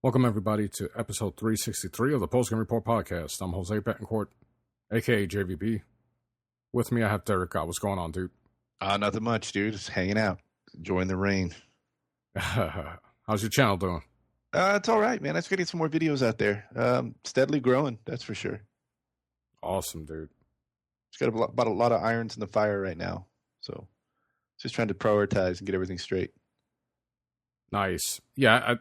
Welcome, everybody, to episode 363 of the Postgame Report podcast. I'm Jose Betancourt, a.k.a. JVB. With me, I have Derek. What's going on, dude? Nothing much, dude. Just hanging out, enjoying the rain. How's your channel doing? It's all right, man. I just got to get some more videos out there. Steadily growing, that's for sure. Awesome, dude. Just got about a lot of irons in the fire right now. So just trying to prioritize and get everything straight. Nice. Yeah,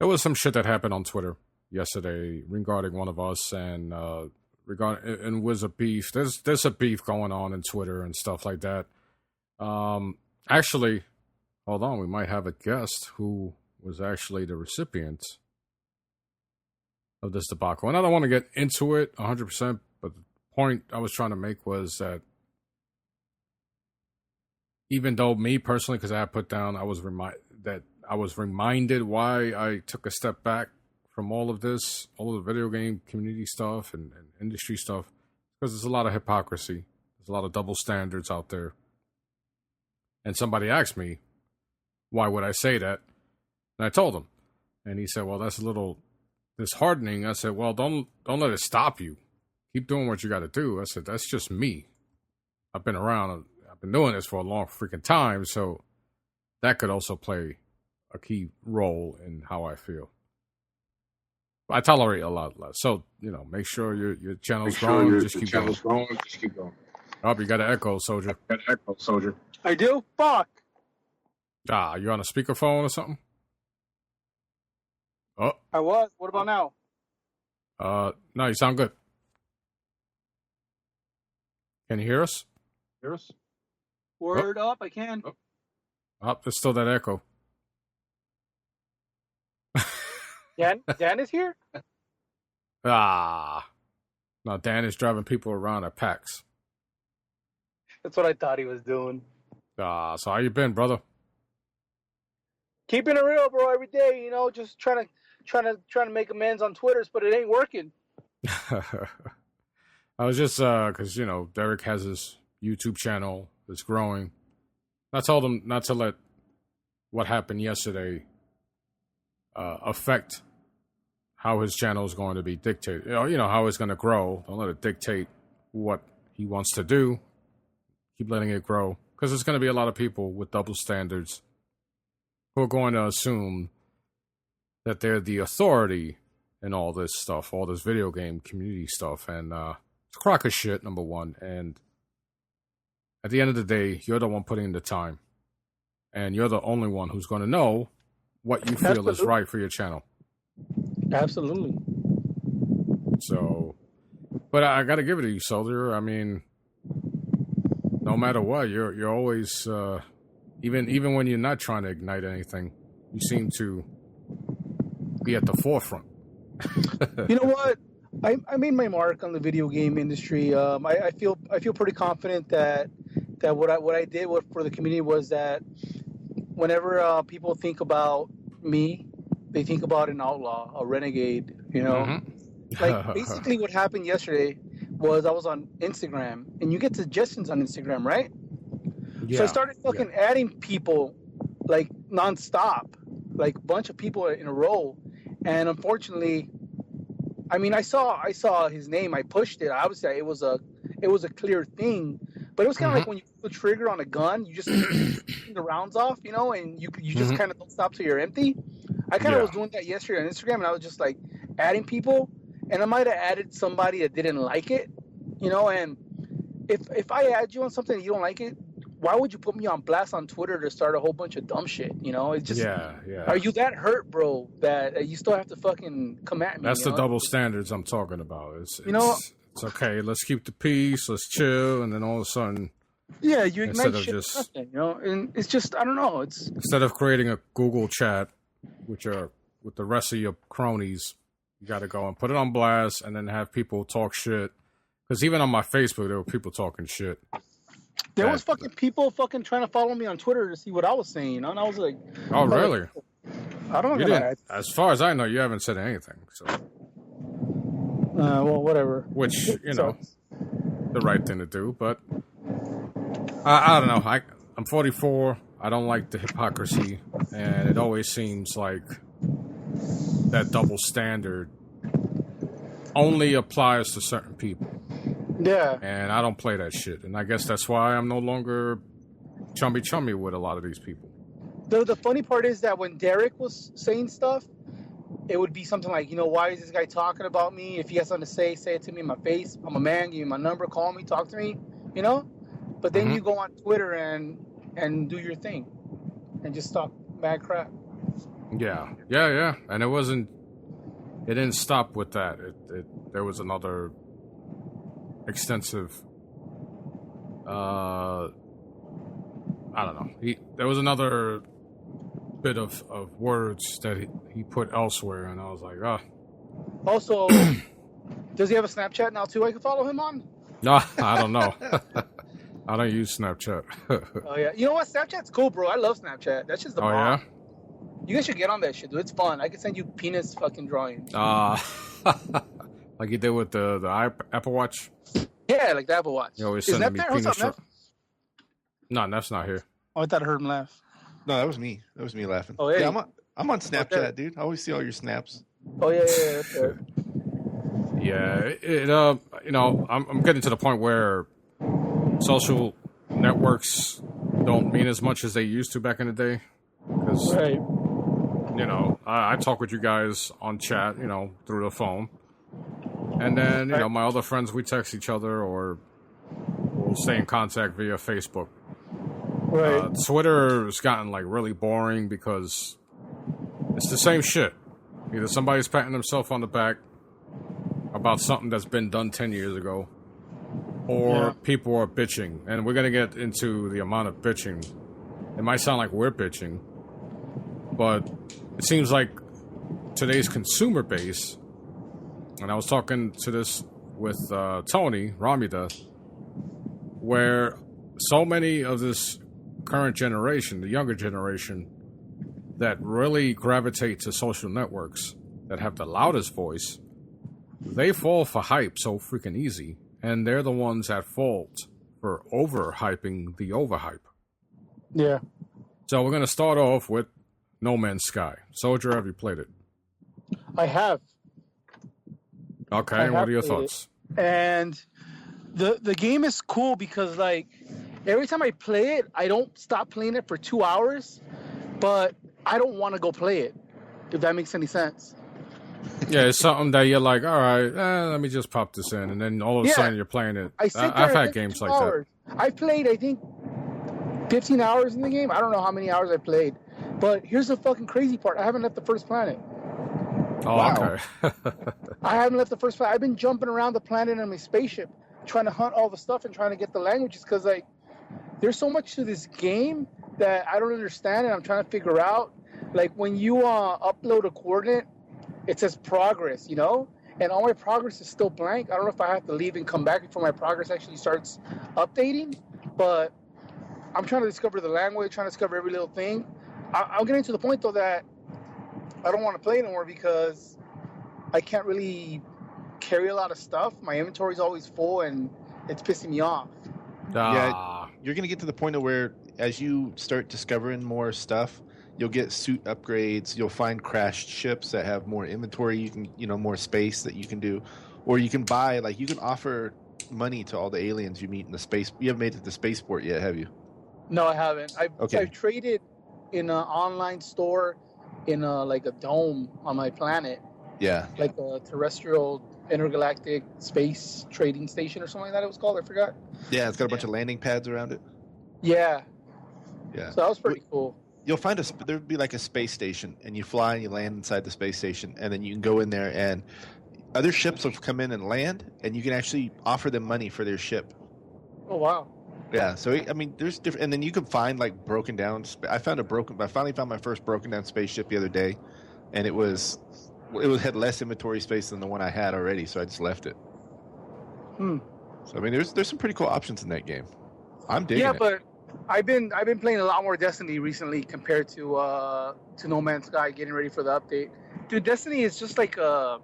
there was some shit that happened on Twitter yesterday regarding one of us and was a beef. There's a beef going on in Twitter and stuff like that. Actually, hold on, we might have a guest who was actually the recipient of this debacle. And I don't want to get into it 100%, but the point I was trying to make was that even though me personally, because I had put down, I was reminded why I took a step back from all of this, all of the video game community stuff and industry stuff, because there's a lot of hypocrisy. There's a lot of double standards out there. And somebody asked me, why would I say that? And I told him. And he said, well, that's a little disheartening. I said, well, don't let it stop you. Keep doing what you got to do. I said, that's just me. I've been around. I've been doing this for a long freaking time. So that could also play a key role in how I feel. I tolerate a lot less. So, make sure your channel's growing. Just keep going. Oh, you got an echo, soldier. I do? Fuck. You on a speakerphone or something? Oh. I was. What about now? No, you sound good. Can you hear us? Word up, I can. Oh, there's still that echo. Dan is here? No, Dan is driving people around at PAX. That's what I thought he was doing. So how you been, brother? Keeping it real, bro, every day, just trying to make amends on Twitter, but it ain't working. I was just, because, Derek has his YouTube channel that's growing. I told him not to let what happened yesterday affect how his channel is going to be dictated. How it's going to grow. Don't let it dictate what he wants to do. Keep letting it grow. Because there's going to be a lot of people with double standards who are going to assume that they're the authority in all this stuff, all this video game community stuff. And it's a crock of shit, number one. And at the end of the day, you're the one putting in the time. And you're the only one who's going to know what you feel is right for your channel. Absolutely. So, but I got to give it to you, soldier. I mean, no matter what, you're always, even when you're not trying to ignite anything, you seem to be at the forefront. You know what? I made my mark on the video game industry. I feel pretty confident that what I did for the community was that whenever people think about me, they think about an outlaw, a renegade, Mm-hmm. Like, basically what happened yesterday was I was on Instagram, and you get suggestions on Instagram, right? Yeah. So I started fucking adding people, like, nonstop, like, a bunch of people in a row. And unfortunately, I mean, I saw his name. I pushed it. I would say it was a clear thing. But it was kind of like when you pull the trigger on a gun, you just the rounds off, and you just kind of don't stop till you're empty. I kind of was doing that yesterday on Instagram, and I was just like adding people, and I might have added somebody that didn't like it, and if I add you on something and you don't like it, why would you put me on blast on Twitter to start a whole bunch of dumb shit? It's just, are you that hurt, bro, that you still have to fucking come at me? That's the double standards I'm talking about. It's okay, let's keep the peace, let's chill, and then all of a sudden, you ignite shit nothing, and it's just, I don't know, it's instead of creating a Google chat with the rest of your cronies, you got to go and put it on blast, and then have people talk shit. Because even on my Facebook, there were people talking shit. There was fucking people fucking trying to follow me on Twitter to see what I was saying, and I was like, oh, really? I don't know. As far as I know, you haven't said anything. So. Well, whatever. Which, the right thing to do, but I don't know. I'm 44. I don't like the hypocrisy, and it always seems like that double standard only applies to certain people. Yeah. And I don't play that shit. And I guess that's why I'm no longer chummy with a lot of these people. The funny part is that when Derek was saying stuff, it would be something like, why is this guy talking about me? If he has something to say it to me in my face. I'm a man. Give me my number. Call me. Talk to me. But then you go on Twitter and do your thing and just talk bad crap. Yeah. And it didn't stop with that. There was another extensive, I don't know. There was another bit of words that he put elsewhere, and I was like, ah. Also, does he have a Snapchat now too I can follow him on? No, I don't know. I don't use Snapchat. Oh, yeah. You know what? Snapchat's cool, bro. I love Snapchat. That's just the bomb. Yeah? You guys should get on that shit, dude. It's fun. I can send you penis fucking drawings. Like you did with the Apple Watch? Yeah, like the Apple Watch. You always Is sending Neff me there? What's penis. up, Neff? No, Neff's not here. Oh, I thought I heard him laugh. No, that was me. That was me laughing. Oh, hey. Yeah, I'm on Snapchat, Okay. dude. I always see all your snaps. Oh, yeah. Okay. Yeah, I'm getting to the point where social networks don't mean as much as they used to back in the day. Because, Right. I talk with you guys on chat, through the phone. And then, my other friends, we text each other or we'll stay in contact via Facebook. Right. Twitter has gotten, really boring because it's the same shit. Either somebody's patting themselves on the back about something that's been done 10 years ago, or people are bitching. And we're going to get into the amount of bitching. It might sound like we're bitching, but it seems like today's consumer base, and I was talking to this with Tony Ramida, where so many of this current generation, the younger generation, that really gravitate to social networks that have the loudest voice, they fall for hype so freaking easy, and they're the ones at fault for overhyping the overhype. Yeah. So we're going to start off with No Man's Sky. Soldier, have you played it? I have. Okay, I and what have are your played thoughts? And the game is cool because, every time I play it, I don't stop playing it for 2 hours, but I don't want to go play it, if that makes any sense. Yeah, it's something that you're like, all right, let me just pop this in, and then all of a sudden you're playing it. I've had games like that. I played, I think, 15 hours in the game. I don't know how many hours I played, but here's the fucking crazy part. I haven't left the first planet. Oh, Wow. okay. I haven't left the first planet. I've been jumping around the planet in my spaceship, trying to hunt all the stuff and trying to get the languages, because, there's so much to this game that I don't understand, and I'm trying to figure out. When you upload a coordinate, it says progress, and all my progress is still blank. I don't know if I have to leave and come back before my progress actually starts updating, but I'm trying to discover the language, trying to discover every little thing. I'm getting to the point, though, that I don't want to play anymore because I can't really carry a lot of stuff. My inventory's always full, and it's pissing me off. Yeah, you're going to get to the point of where as you start discovering more stuff, you'll get suit upgrades. You'll find crashed ships that have more inventory. You can, more space that you can do, or you can buy. You can offer money to all the aliens you meet in the space. You haven't made it to the spaceport yet, have you? No, I haven't. I've traded in an online store in a dome on my planet. Yeah. Like a terrestrial intergalactic space trading station or something like that it was called. I forgot. Yeah, it's got a bunch of landing pads around it. Yeah. Yeah. So that was pretty cool. You'll find there'd be a space station, and you fly and you land inside the space station, and then you can go in there, and other ships will come in and land, and you can actually offer them money for their ship. Oh, wow. Yeah, so there's different, and then you can find broken down. I finally found my first broken down spaceship the other day, and it had less inventory space than the one I had already, so I just left it. So there's some pretty cool options in that game. I'm digging it. Yeah, but I've been playing a lot more Destiny recently compared to No Man's Sky, getting ready for the update. Dude, Destiny is just like an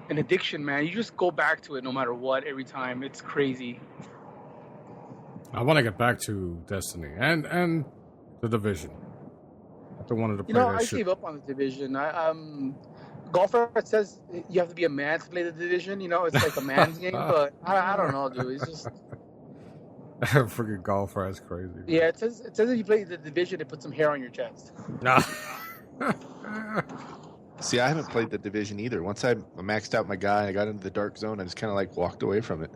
addiction, man. You just go back to it no matter what every time. It's crazy. I want to get back to Destiny and the Division. I wanted to play that I shit. gave up on the Division. Golfer says you have to be a man to play the Division. You know, it's like a man's game, but I don't know, dude. It's just Freaking golfer, that's crazy. yeah. It says if you play the Division, it puts some hair on your chest. Nah. See, I haven't played the Division either. Once I maxed out my guy, I got into the dark zone. I just kind of like walked away from it.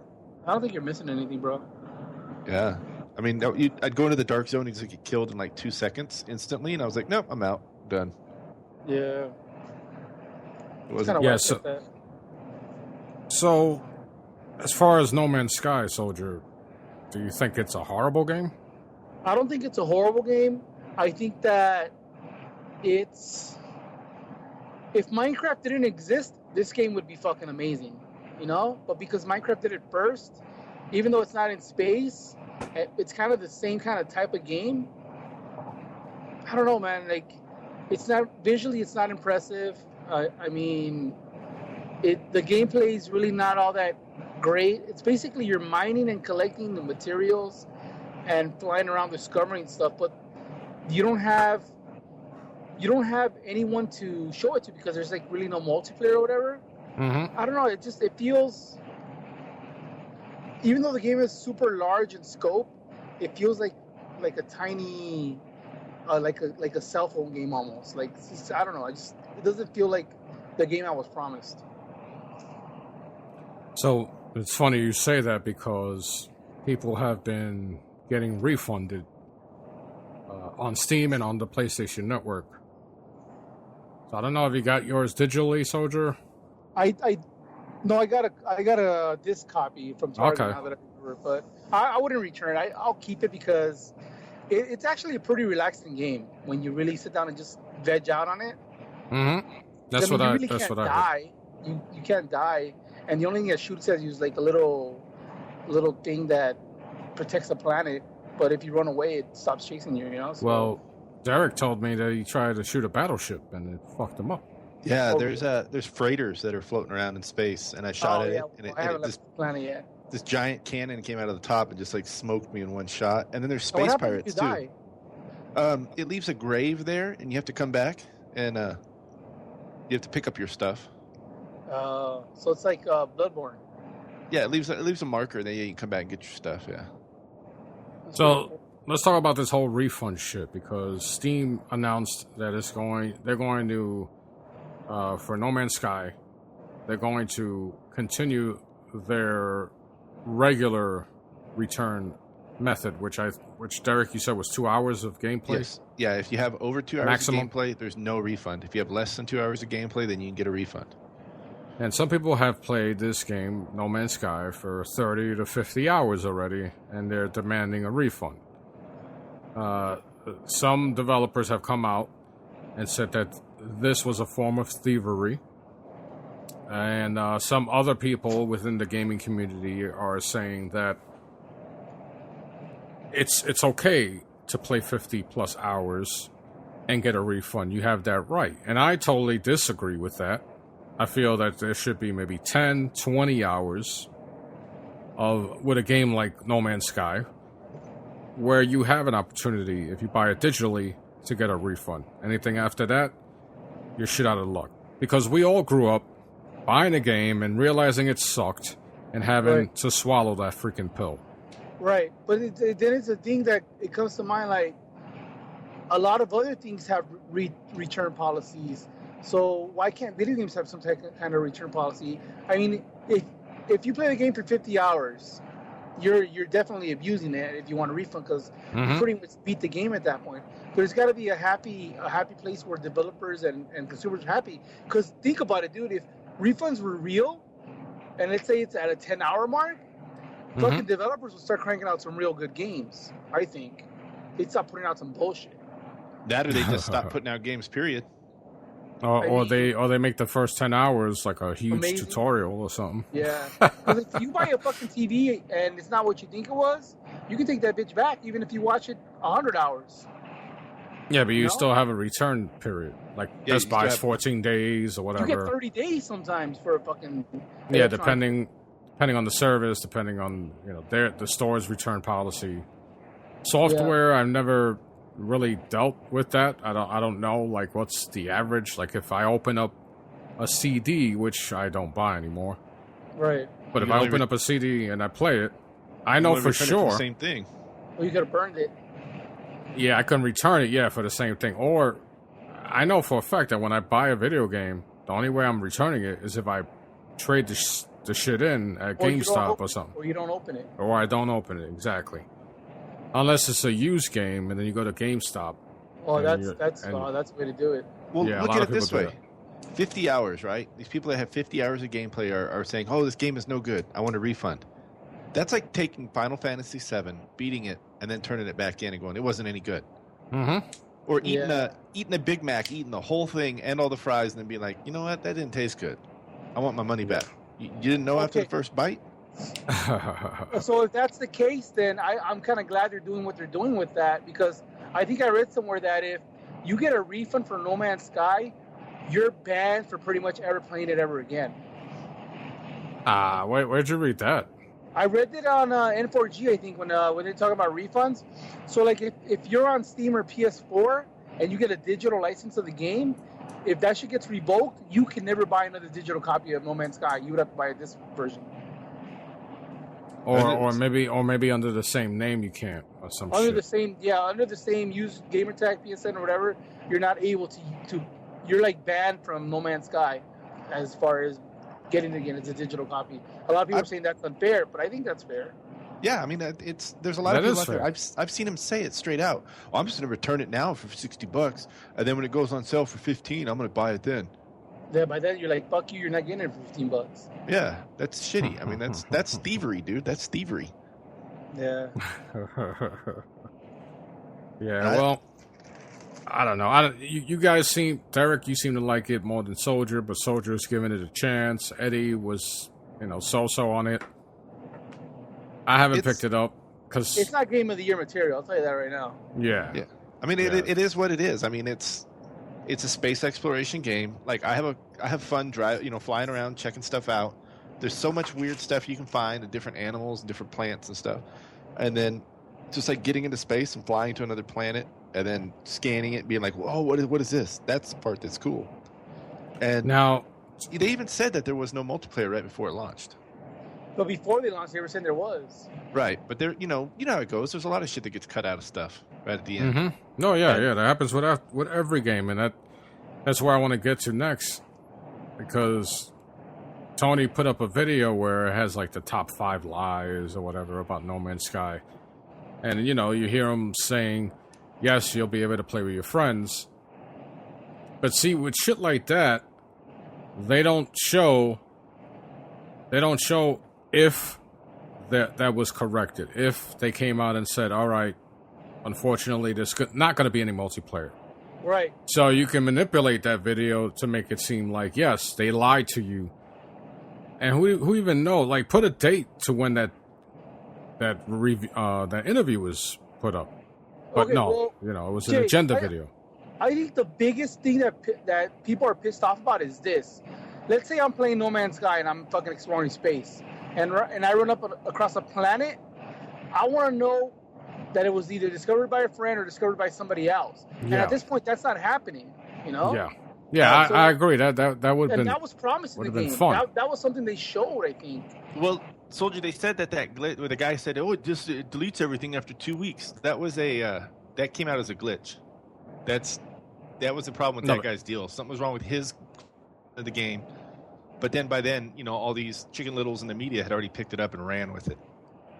I don't think you're missing anything, bro. Yeah, I mean, I'd go into the dark zone. He'd get killed in like 2 seconds instantly, and I was like, nope, I'm out, done. Yeah. It wasn't. Yeah. So, as far as No Man's Sky, Soldier, do you think it's a horrible game? I don't think it's a horrible game. I think that it's... If Minecraft didn't exist, this game would be fucking amazing, you know? But because Minecraft did it first, even though it's not in space, it's kind of the same kind of type of game. I don't know, man. Like, it's not... Visually, it's not impressive. I mean, the gameplay is really not all that great. It's basically you're mining and collecting the materials and flying around discovering stuff, but you don't have anyone to show it to because there's like really no multiplayer or whatever. Mm-hmm. I don't know. It feels, even though the game is super large in scope, it feels like a tiny, like a cell phone game almost. Like, I don't know. It doesn't feel like the game I was promised. So it's funny you say that because people have been getting refunded on Steam and on the PlayStation Network. So I don't know if you got yours digitally, Soldier. I got a disc copy from Target Okay. now that I remember, but I wouldn't return it. I'll keep it because it's actually a pretty relaxing game when you really sit down and just veg out on it. Mm-hmm. That's I mean, what you I. really That's can't what I. Heard. die. You can't die, and the only thing that shoots at you is like a little thing that protects the planet. But if you run away, it stops chasing you. You know. So, Well, Derek told me that he tried to shoot a battleship and it fucked him up. Yeah, Oh, there's freighters that are floating around in space, and I shot at it, and I haven't it left the planet yet. this giant cannon came out of the top and just like smoked me in one shot. And then there's And what space happens if pirates you too. die? It leaves a grave there, and you have to come back, and you have to pick up your stuff. So it's like Bloodborne. Yeah, it leaves a marker, and then you can come back and get your stuff. Yeah. That's So pretty cool. let's talk about this whole refund shit because Steam announced that they're going to for No Man's Sky, they're going to continue their regular return method, which Derek, you said was 2 hours of gameplay. Yes. Yeah. If you have over 2 hours Maximum. of gameplay, there's no refund. If you have less than 2 hours of gameplay, then you can get a refund. And some people have played this game, No Man's Sky, for 30 to 50 hours already, and they're demanding a refund. Some developers have come out and said that this was a form of thievery. And some other people within the gaming community are saying that it's okay to play 50 plus hours and get a refund. You have that right. And I totally disagree with that. I feel that there should be maybe 10, 20 hours with a game like No Man's Sky where you have an opportunity, if you buy it digitally, to get a refund. Anything after that, you're shit out of luck. Because we all grew up buying a game and realizing it sucked and having to swallow that freaking pill. Right, but then it's a thing that it comes to mind like a lot of other things have return policies. So why can't video games have some kind of return policy? I mean, if you play the game for 50 hours, you're definitely abusing it if you want a refund because you pretty much beat the game at that point. There's got to be a happy place where developers and consumers are happy. Because think about it, dude. If refunds were real, and let's say it's at a 10-hour mark, fucking developers will start cranking out some real good games. I think they'd stop putting out some bullshit. That or they just stop putting out games. Period. Or they make the first 10 hours like a huge Amazing. tutorial or something. Yeah, because if you buy a fucking TV and it's not what you think it was, you can take that bitch back even if you watch it 100 hours. Yeah, but you No? still have a return period. Like Yeah, Best you Buy's still 14 days or You whatever. get 30 days sometimes for a fucking Yeah, electronic- depending on the service, depending on the store's return policy. Software, I've never really dealt with that. I don't know like what's the average. Like if I open up a CD, which I don't buy anymore. Right. But if I open up a CD and I play it, I know for sure. The same thing. Well, you could have burned it. Yeah, I can return it. Yeah, for the same thing. Or I know for a fact that when I buy a video game, the only way I'm returning it is if I trade the shit in at GameStop or something. Or you don't open it. Or I don't open it, exactly. Unless it's a used game, and then you go to GameStop. Oh, that's the way to do it. Well, yeah, look at it this way. 50 hours, right? These people that have 50 hours of gameplay are saying, oh, this game is no good. I want a refund. That's like taking Final Fantasy VII, beating it, and then turning it back in and going, it wasn't any good. Mm-hmm. Or eating a Big Mac, eating the whole thing and all the fries, and then being like, you know what? That didn't taste good. I want my money back. You didn't know after the first bite? So if that's the case, then I'm kind of glad they're doing what they're doing with that, because I think I read somewhere that if you get a refund for No Man's Sky, you're banned for pretty much ever playing it ever again. Where'd you read that? I read it on N4G, I think, when they talk about refunds. So, like, if you're on Steam or PS4 and you get a digital license of the game, if that shit gets revoked, you can never buy another digital copy of No Man's Sky. You would have to buy a disc version. Or maybe under the same name you can't, or some under shit. Under the same used gamertag, PSN, or whatever, you're not able to you're like banned from No Man's Sky as far as getting it again as a digital copy. A lot of people are saying that's unfair, but I think that's fair. Yeah, I mean, there's a lot of people out there. I've seen him say it straight out. I'm just going to return it now for $60, and then when it goes on sale for $15, I'm going to buy it then. Yeah, by then you're like, fuck you, you're not getting it for $15. Yeah, that's shitty. I mean, that's thievery, dude. That's thievery. Yeah. Yeah. Well, I don't know. You guys Derek, you seem to like it more than Soldier, but Soldier's giving it a chance. Eddie was, so-so on it. I haven't picked it up because it's not Game of the Year material. I'll tell you that right now. Yeah. Yeah. I mean, it is what it is. I mean, it's a space exploration game. Like I have fun flying around, checking stuff out. There's so much weird stuff you can find, and different animals and different plants and stuff. And then just like getting into space and flying to another planet and then scanning it and being like, whoa, what is this? That's the part that's cool. And now they even said that there was no multiplayer right before it launched. But before they launched, they were saying there was. Right, but there, you know how it goes. There's a lot of shit that gets cut out of stuff right at the end. Mm-hmm. No, yeah, that happens with every game, and that's where I want to get to next, because Tony put up a video where it has like the top 5 lies or whatever about No Man's Sky, and you hear him saying, "Yes, you'll be able to play with your friends," but see, with shit like that, they don't show if that was corrected. If they came out and said, all right, unfortunately, there's not going to be any multiplayer. Right. So you can manipulate that video to make it seem like, yes, they lied to you. And who even know? Like, put a date to when that interview was put up. But okay, no, it was an agenda video. I think the biggest thing that people are pissed off about is this. Let's say I'm playing No Man's Sky and I'm fucking exploring space, and I run up across a planet. I want to know that it was either discovered by a friend or discovered by somebody else. Yeah. And at this point, that's not happening. Yeah, I agree. That would have been. That was promised in the game. Fun. That was something they showed, I think. Well, Soldier, they said that glitch where the guy said, "Oh, it deletes everything after 2 weeks." That was that came out as a glitch. That was the problem with that guy's deal. Something was wrong with the game. But then by then, all these Chicken Littles in the media had already picked it up and ran with it.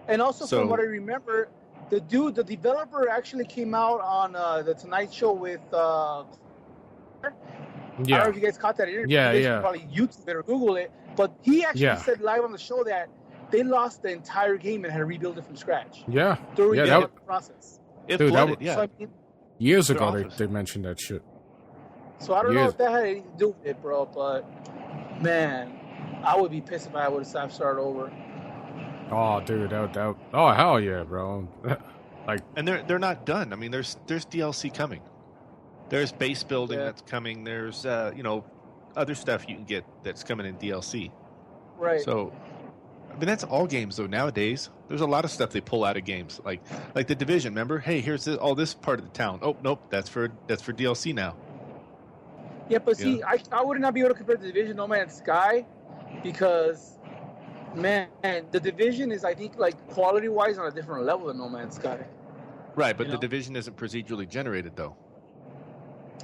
And also, from what I remember, the developer actually came out on the Tonight Show with. I don't know if you guys caught that interview. You guys probably YouTube it or Google it. But he actually said live on the show that they lost the entire game and had to rebuild it from scratch. Yeah. During the process. It flooded, So, years ago, they mentioned that shit. So I don't know if that had anything to do with it, bro, but man, I would be pissed if I would have started over. Oh, dude, oh hell yeah, bro. And they're not done. I mean, there's DLC coming. There's base building that's coming. There's other stuff you can get that's coming in DLC. Right. So, I mean, that's all games though nowadays. There's a lot of stuff they pull out of games, like the Division. Remember? Hey, here's all this part of the town. Oh nope, that's for DLC now. Yeah, but see, I would not be able to compare the Division No Man's Sky because, man, the Division is, I think, like quality-wise on a different level than No Man's Sky. Right, but the Division isn't procedurally generated, though.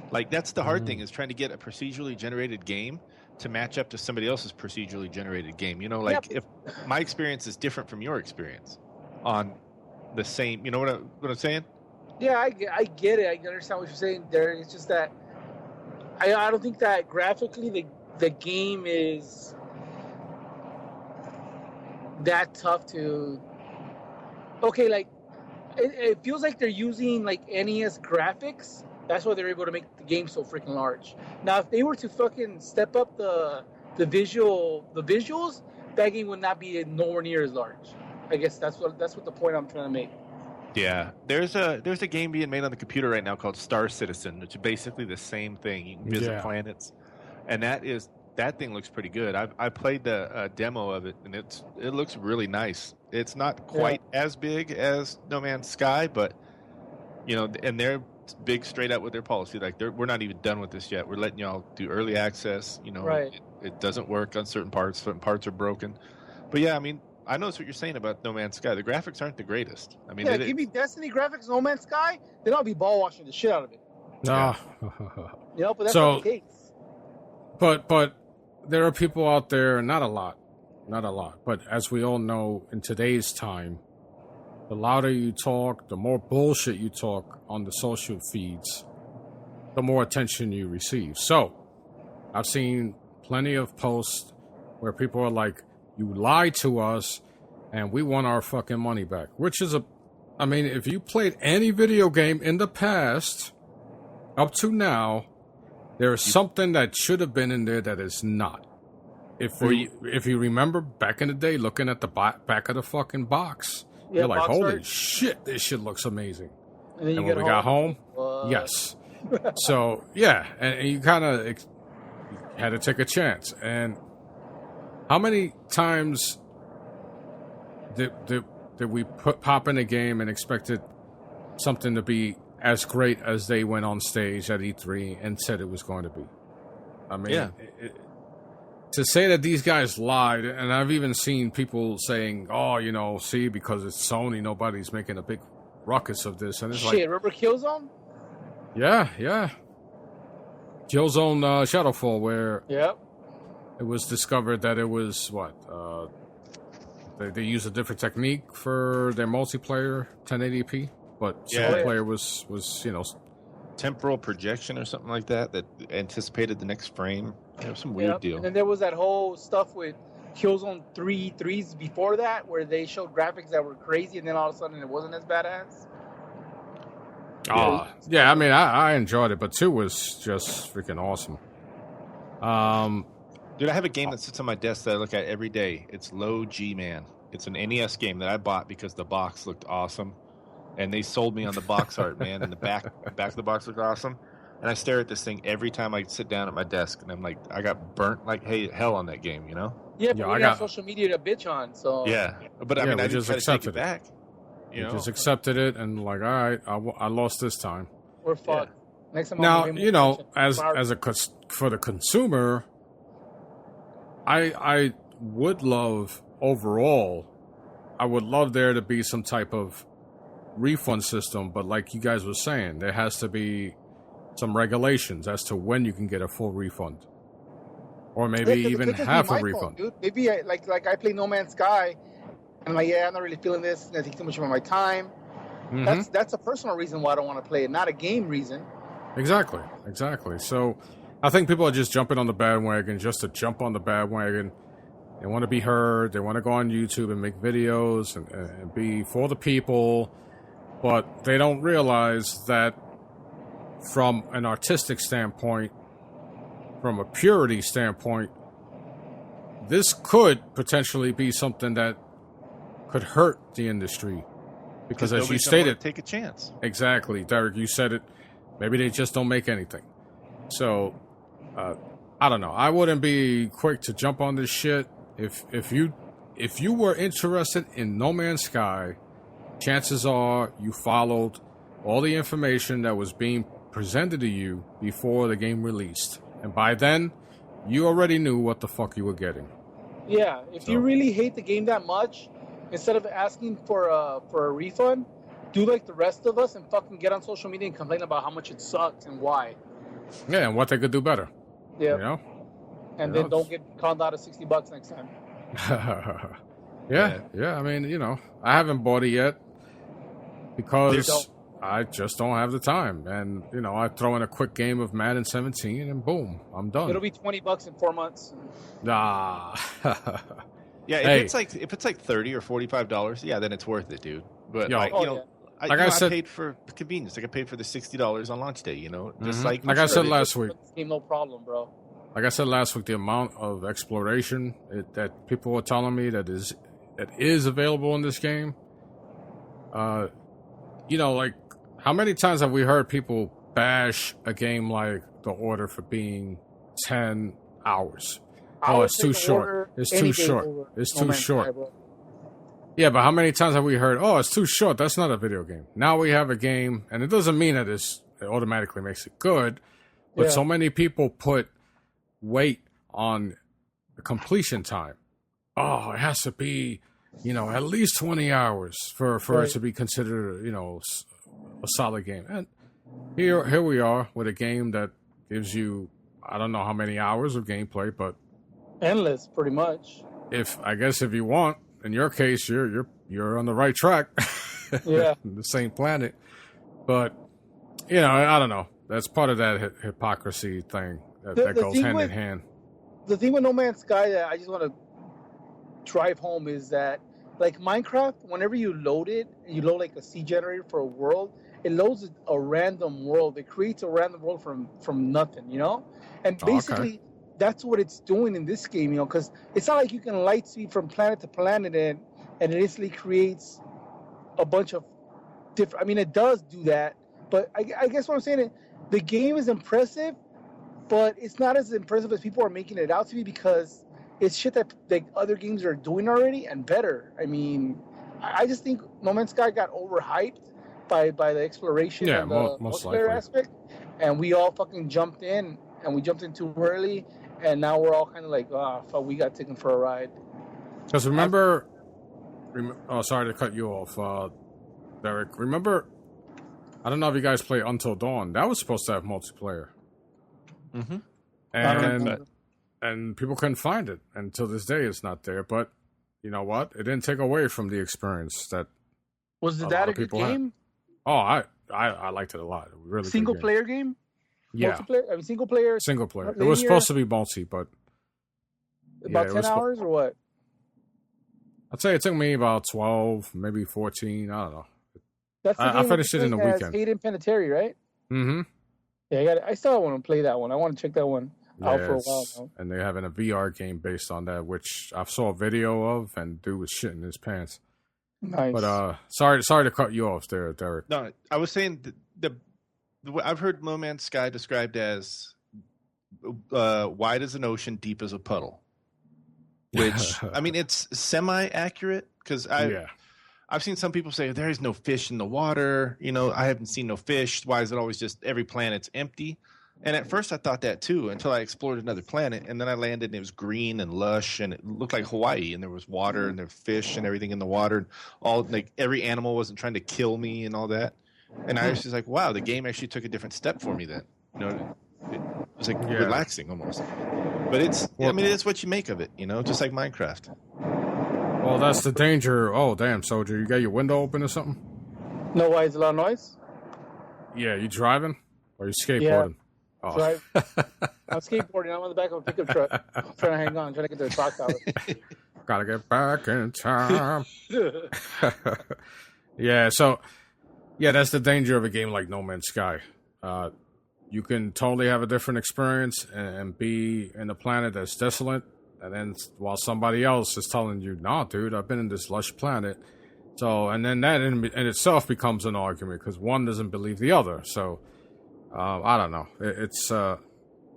Like, that's the hard thing, is trying to get a procedurally generated game to match up to somebody else's procedurally generated game. You know, like, if my experience is different from your experience on the same, you know what I'm saying? Yeah, I get it. I understand what you're saying there. It's just that I don't think that graphically the game is that tough to... Okay, like, it feels like they're using, like, NES graphics. That's why they're able to make the game so freaking large. Now, if they were to fucking step up the visuals, that game would not be nowhere near as large. I guess that's what the point I'm trying to make. Yeah, there's a game being made on the computer right now called Star Citizen, which is basically the same thing. You can visit planets, and that thing looks pretty good. I played the demo of it, and it looks really nice. It's not quite as big as No Man's Sky, but and they're big straight out with their policy. Like, we're not even done with this yet. We're letting y'all do early access. Right. It doesn't work on certain parts. Certain parts are broken. But yeah, I mean, I know what you're saying about No Man's Sky. The graphics aren't the greatest. I mean, give me Destiny graphics, No Man's Sky, then I'll be ball washing the shit out of it. But that's not the case. But there are people out there, not a lot, but as we all know, in today's time, the louder you talk, the more bullshit you talk on the social feeds, the more attention you receive. So, I've seen plenty of posts where people are like, you lied to us and we want our fucking money back. Which is I mean, if you played any video game in the past, up to now, there's something that should have been in there that is not. If you remember back in the day, looking at the back of the fucking box, you're like, holy shit, this shit looks amazing. And when we got home, yes. So, yeah, and you kind of had to take a chance. And how many times did we pop in a game and expected something to be as great as they went on stage at E3 and said it was going to be? I mean, to say that these guys lied, and I've even seen people saying, oh, see, because it's Sony, nobody's making a big ruckus of this. And it's remember Killzone? Yeah. Killzone Shadowfall, where it was discovered that it was, they used a different technique for their multiplayer 1080p, but single player was temporal projection or something like that anticipated the next frame. It was some weird deal. And then there was that whole stuff with Killzone 3's before that, where they showed graphics that were crazy, and then all of a sudden it wasn't as badass. Yeah, I mean, I enjoyed it, but 2 was just freaking awesome. Dude, I have a game that sits on my desk that I look at every day. It's Low G-Man. It's an NES game that I bought because the box looked awesome. And they sold me on the box art, man. And the back of the box looked awesome. And I stare at this thing every time I sit down at my desk. And I'm like, I got burnt like hell on that game, Yeah, but we got social media to bitch on, so... Yeah, but I mean, I just accepted it back. Just accepted it and like, all right, I lost this time. We're fucked. Next time now, for the consumer, I would love overall, I would love there to be some type of refund system, but like you guys were saying, there has to be some regulations as to when you can get a full refund, or maybe even half a refund. Dude. Maybe like I play No Man's Sky, and I'm like, I'm not really feeling this. I take too much of my time. Mm-hmm. That's a personal reason why I don't want to play it, not a game reason. Exactly. So I think people are just jumping on the bandwagon just to jump on the bandwagon. They want to be heard. They want to go on YouTube and make videos and be for the people. But they don't realize that from an artistic standpoint, from a purity standpoint, this could potentially be something that could hurt the industry. Because as you stated, take a chance. Exactly, Derek, you said it. Maybe they just don't make anything. So, I don't know. I wouldn't be quick to jump on this shit. If you were interested in No Man's Sky, chances are you followed all the information that was being presented to you before the game released. And by then, you already knew what the fuck you were getting. Yeah, if you really hate the game that much, instead of asking for a refund, do like the rest of us and fucking get on social media and complain about how much it sucked and why. Yeah, and what they could do better. Yeah. You know? And then don't get conned out of $60 next time. Yeah. I mean, you know, I haven't bought it yet because I just don't have the time. And, you know, I throw in a quick game of Madden 17 and boom, I'm done. It'll be $20 in 4 months. Nah. Yeah, if it's like $30 or $45, yeah, then it's worth it, dude. But I paid for convenience. Like I paid for the $60 on launch day. You know, just like I said last week. No problem, bro. Like I said last week, the amount of exploration that people were telling me that is available in this game. You know, like how many times have we heard people bash a game like The Order for being 10 hours? Oh, it's too short. It's too short. It's too short. Yeah, but how many times have we heard, oh, it's too short, that's not a video game. Now we have a game, and it doesn't mean that it automatically makes it good, but so many people put weight on the completion time. Oh, it has to be, you know, at least 20 hours for it to be considered, you know, a solid game. And here we are with a game that gives you, I don't know how many hours of gameplay, but endless, pretty much. If you want, in your case, you're on the right track. Yeah, the same planet. But you know, I don't know. That's part of that hypocrisy thing that goes hand in hand. The thing with No Man's Sky that I just want to drive home is that, like Minecraft, whenever you load it, you load like a seed generator for a world, it loads a random world. It creates a random world from nothing, you know? And basically, that's what it's doing in this game, you know, because it's not like you can light speed from planet to planet and it instantly creates a bunch of different... I mean, it does do that, but I guess what I'm saying is the game is impressive, but it's not as impressive as people are making it out to be because it's shit that like other games are doing already and better. I mean, I just think No Man's Sky got overhyped by the exploration and the multiplayer aspect, and we all fucking jumped in, and we jumped in too early, and now we're all kind of like, fuck, we got taken for a ride. Because sorry to cut you off, Derek. Remember, I don't know if you guys play Until Dawn. That was supposed to have multiplayer. Mm-hmm. And people couldn't find it. And to this day, it's not there. But you know what? It didn't take away from the experience that was that a good game? Oh, I liked it a lot. Really single player game? Yeah. Multiplayer? I mean, single player. Single player. It was supposed to be multi, but about 10 hours or what? I'd say it took me about 12, maybe 14. I don't know. That's I finished it in a weekend. Hayden Panettiere, right? Mm-hmm. Yeah, I still want to play that one. I want to check that one out for a while now. And they're having a VR game based on that, which I saw a video of, and dude was shitting his pants. Nice. But sorry to cut you off there, Derek. No, I was saying I've heard No Man's Sky described as wide as an ocean, deep as a puddle. Which I mean, it's semi-accurate because I've seen some people say there is no fish in the water. You know, I haven't seen no fish. Why is it always just every planet's empty? And at first I thought that too until I explored another planet, and then I landed and it was green and lush and it looked like Hawaii, and there was water and there was fish and everything in the water, and all like every animal wasn't trying to kill me and all that. And I was just like, wow, the game actually took a different step for me then. You know, it was like relaxing almost. But I mean, it's what you make of it, you know, just like Minecraft. Well, that's the danger. Oh, damn, soldier, you got your window open or something? No, why is it a lot of noise? Yeah, you driving or you skateboarding? Yeah. Oh. I'm skateboarding. I'm on the back of a pickup truck. I'm trying to hang on. I'm trying to get to the clock tower. Gotta get back in time. Yeah, so that's the danger of a game like No Man's Sky. You can totally have a different experience and be in a planet that's desolate, and then while somebody else is telling you, "Nah, dude, I've been in this lush planet." So, and then that in itself becomes an argument because one doesn't believe the other. So, I don't know. It's a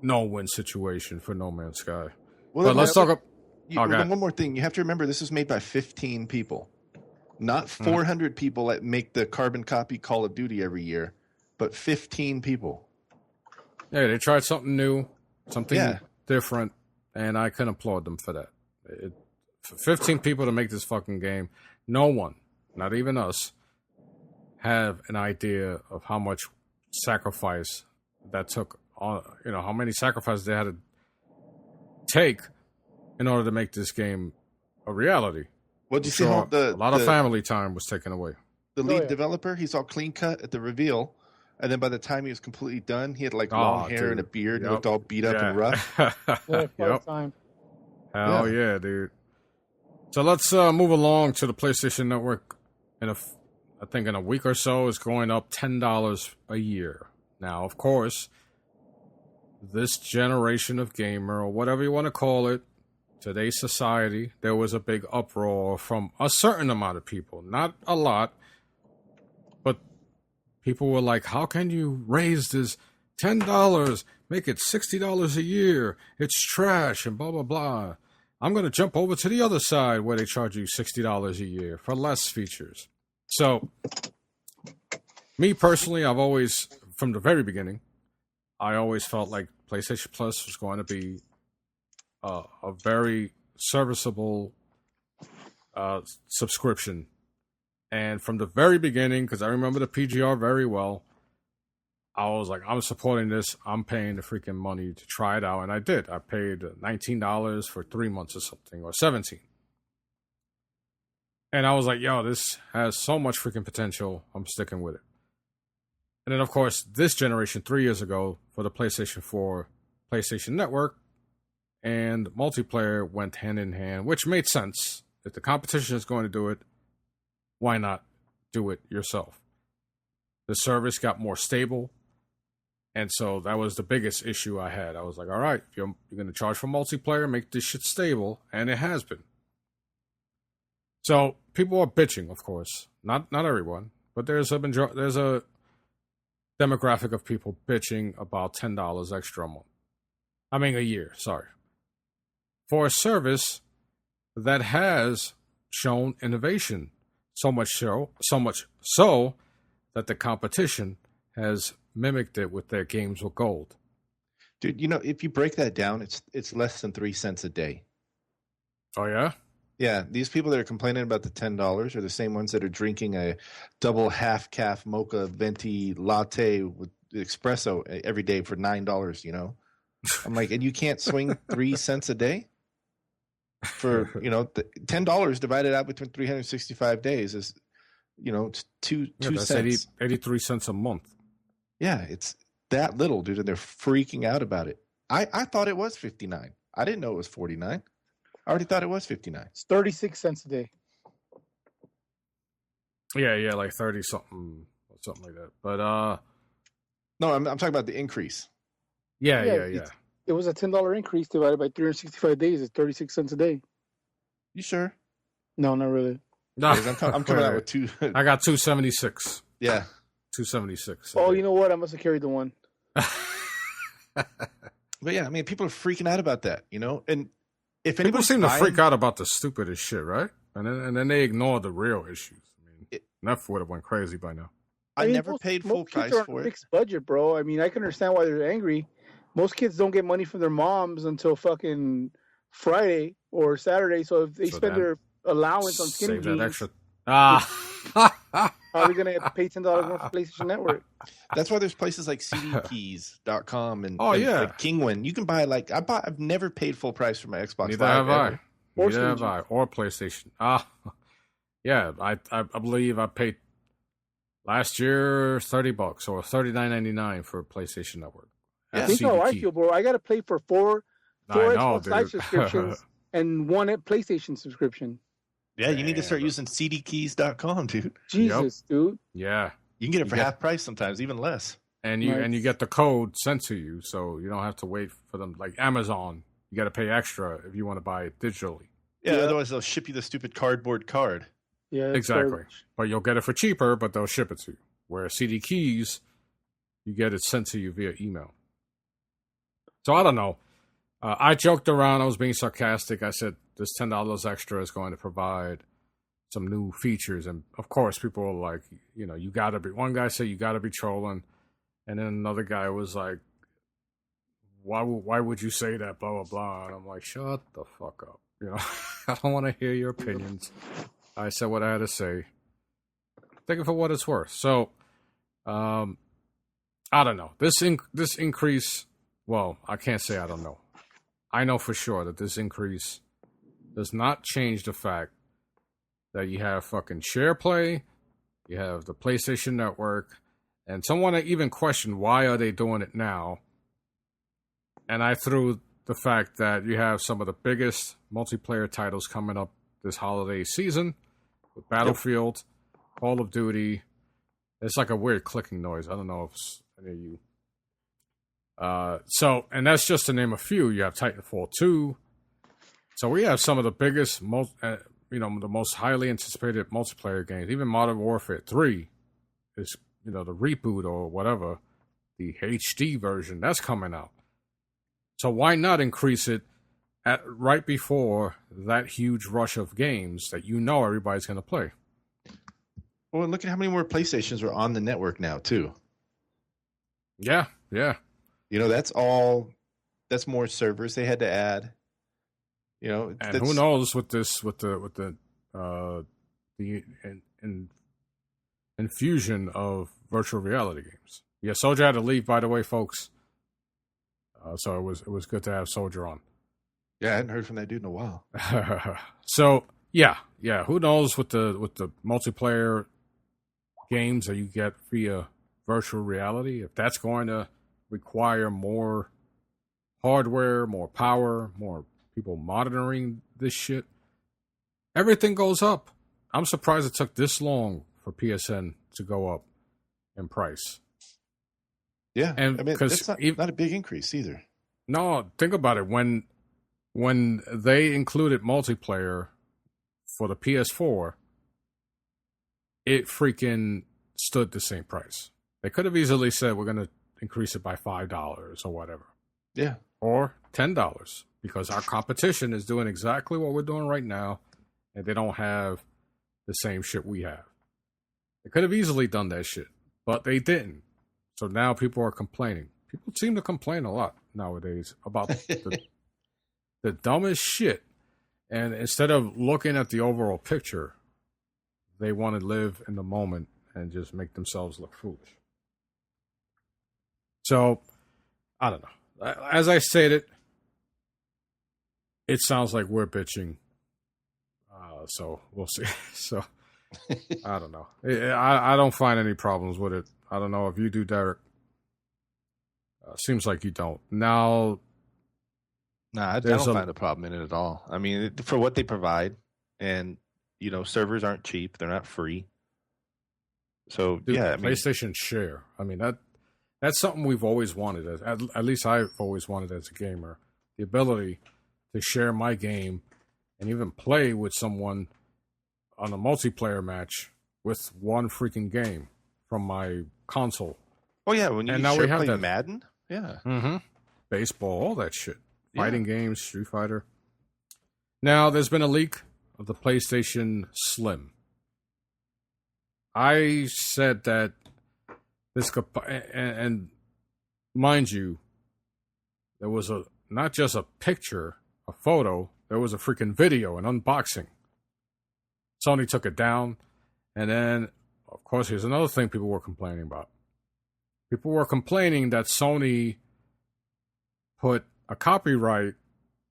no-win situation for No Man's Sky. Well, but let's talk about... one more thing. You have to remember this was made by 15 people. Not 400 people that make the carbon copy Call of Duty every year, but 15 people. Yeah, they tried something new. something different, and I can applaud them for that. For 15 people to make this fucking game, no one, not even us, have an idea of how much sacrifice that took on, how many sacrifices they had to take in order to make this game a reality. Well, did you see how a lot of family time was taken away? The lead developer, he's all clean cut at the reveal, and then by the time he was completely done, he had like long hair and a beard and looked all beat up and rough. Time. Hell yeah, dude. So let's move along to the PlayStation Network. I think in a week or so, it's going up $10 a year. Now, of course, this generation of gamer, or whatever you want to call it, today's society, there was a big uproar from a certain amount of people. Not a lot, but people were like, how can you raise this $10, make it $60 a year? It's trash and blah, blah, blah. I'm going to jump over to the other side where they charge you $60 a year for less features. So, me personally, I've always, from the very beginning, I always felt like PlayStation Plus was going to be a very serviceable subscription. And from the very beginning, because I remember the PGR very well, I was like, I'm supporting this. I'm paying the freaking money to try it out. And I did. I paid $19 for 3 months or something, or $17. And I was like, yo, this has so much freaking potential. I'm sticking with it. And then, of course, this generation, 3 years ago, for the PlayStation 4, PlayStation Network, and multiplayer went hand in hand, which made sense. If the competition is going to do it, why not do it yourself? The service got more stable. And so that was the biggest issue I had. I was like, all right, you're going to charge for multiplayer, make this shit stable. And it has been. So people are bitching, of course. Not everyone, but there's a demographic of people bitching about $10 extra a year, sorry. For a service that has shown innovation, so much so that the competition has mimicked it with their games with gold. Dude, if you break that down, it's less than 3 cents a day. Oh yeah? Yeah, these people that are complaining about the $10 are the same ones that are drinking a double half-calf mocha venti latte with espresso every day for $9, I'm like, and you can't swing 3 cents a day? For, $10 divided out between 365 days is, it's two cents. 83 cents a month. Yeah, it's that little, dude, and they're freaking out about it. I thought it was $59. I didn't know it was $49. I already thought it was $59. It's 36 cents a day. Yeah, like 30 something like that. But no, I'm talking about the increase. Yeah. It was a $10 increase divided by 365 days. It's 36 cents a day. You sure? No, not really. No, I'm coming out with two. I got 276. Yeah, 276. Oh, you know what? I must have carried the one. But yeah, people are freaking out about that, and if people seem to freak out about the stupidest shit, right? And then they ignore the real issues. Neff would have went crazy by now. I never paid full price for it. Fixed budget, bro. I can understand why they're angry. Most kids don't get money from their moms until fucking Friday or Saturday. So if they spend their allowance on skinny jeans, that extra. How are they going to have to pay $10 more for PlayStation Network? That's why there's places like cdkeys.com and like Kingwin. You can buy I've never paid full price for my Xbox Neither Live. Have I. Neither have I. Or PlayStation. Yeah, I believe I paid last year $30 or $39.99 for PlayStation Network. I think how I feel, bro. I got to pay for four Xbox Live subscriptions and one PlayStation subscription. Yeah, you need to start using cdkeys.com, dude. Jesus, dude. Yeah. You can get it for half price sometimes, even less. And you get the code sent to you, so you don't have to wait for them. Like Amazon, you got to pay extra if you want to buy it digitally. Yeah, otherwise they'll ship you the stupid cardboard card. Yeah, exactly. But you'll get it for cheaper, but they'll ship it to you. Whereas CD Keys, you get it sent to you via email. So I don't know. I joked around. I was being sarcastic. I said this $10 extra is going to provide some new features. And, of course, people were like, you got to be. One guy said you got to be trolling. And then another guy was like, why would you say that? Blah blah blah. And I'm like, shut the fuck up. You know, I don't want to hear your opinions. I said what I had to say. Take it for what it's worth. So, I don't know. This increase. Well, I can't say I don't know. I know for sure that this increase does not change the fact that you have fucking share play, you have the PlayStation Network, and someone even questioned why are they doing it now. And I threw the fact that you have some of the biggest multiplayer titles coming up this holiday season with Battlefield, Call of Duty. It's like a weird clicking noise. I don't know if it's any of you. And that's just to name a few. You have Titanfall 2. So we have some of the biggest, the most highly anticipated multiplayer games. Even Modern Warfare 3 is, the reboot or whatever, the HD version that's coming out. So why not increase it right before that huge rush of games that everybody's going to play? Well, and look at how many more PlayStations are on the network now, too. Yeah. That's more servers they had to add. And who knows with the infusion of virtual reality games. Yeah, Soldier had to leave, by the way, folks. So it was good to have Soldier on. Yeah, I hadn't heard from that dude in a while. So yeah. Who knows with the multiplayer games that you get via virtual reality, if that's going to require more hardware, more power, more people monitoring this shit. Everything goes up. I'm surprised it took this long for PSN to go up in price. Yeah, and that's not a big increase either. No, think about it. When they included multiplayer for the PS4, it freaking stood the same price. They could have easily said we're going to increase it by $5 or whatever. Yeah. Or $10, because our competition is doing exactly what we're doing right now, and they don't have the same shit we have. They could have easily done that shit, but they didn't. So now people are complaining. People seem to complain a lot nowadays about the dumbest shit. And instead of looking at the overall picture, they want to live in the moment and just make themselves look foolish. So, I don't know. As I stated, it sounds like we're bitching. So, we'll see. So, I don't know. I don't find any problems with it. I don't know if you do, Derek. Seems like you don't. Now, I don't find a problem in it at all. I mean, for what they provide, and servers aren't cheap; they're not free. So PlayStation Share. I mean that's something we've always wanted. At least I've always wanted as a gamer, the ability to share my game and even play with someone on a multiplayer match with one freaking game from my console. Oh yeah, when you play that Madden, yeah, baseball, all that shit, fighting games, Street Fighter. Now there's been a leak of the PlayStation Slim. I said that this could, and mind you, there was not just a picture, a photo, there was a freaking video, an unboxing. Sony took it down, and then, of course, here's another thing people were complaining about. People were complaining that Sony put a copyright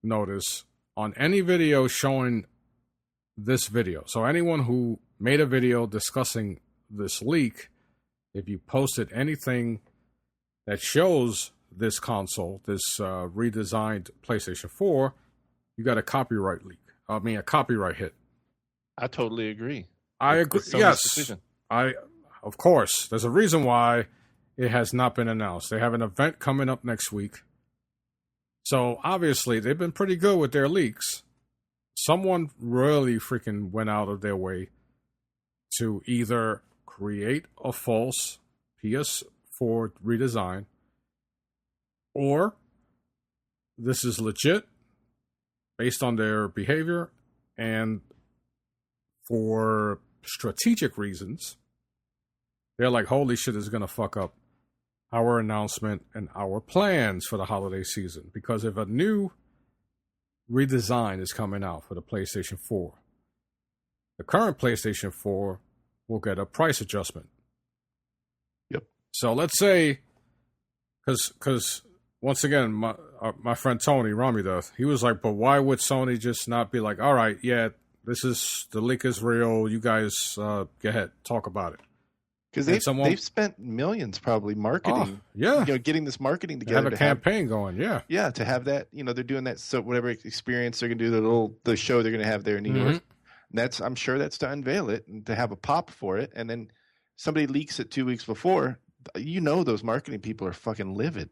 notice on any video showing this video. So anyone who made a video discussing this leak, if you posted anything that shows this console, this redesigned PlayStation 4, you got a copyright leak. A copyright hit. I totally agree. I agree. Yes. Of course. There's a reason why it has not been announced. They have an event coming up next week. So obviously they've been pretty good with their leaks. Someone really freaking went out of their way to either create a false PS4 redesign, or this is legit based on their behavior, and for strategic reasons, they're like, holy shit, this is going to fuck up our announcement and our plans for the holiday season. Because if a new redesign is coming out for the PlayStation 4, the current PlayStation 4 will get a price adjustment. Yep. So let's say, because once again, my friend Tony Ramirath, he was like, but why would Sony just not be like, all right, yeah, the leak is real. You guys, go ahead, talk about it. Because they've spent millions probably marketing, getting this marketing together. Have a campaign going, yeah. Yeah, to have that, they're doing that. So whatever experience they're going to do, the show they're going to have there in New York, and I'm sure that's to unveil it and to have a pop for it. And then somebody leaks it 2 weeks before, those marketing people are fucking livid.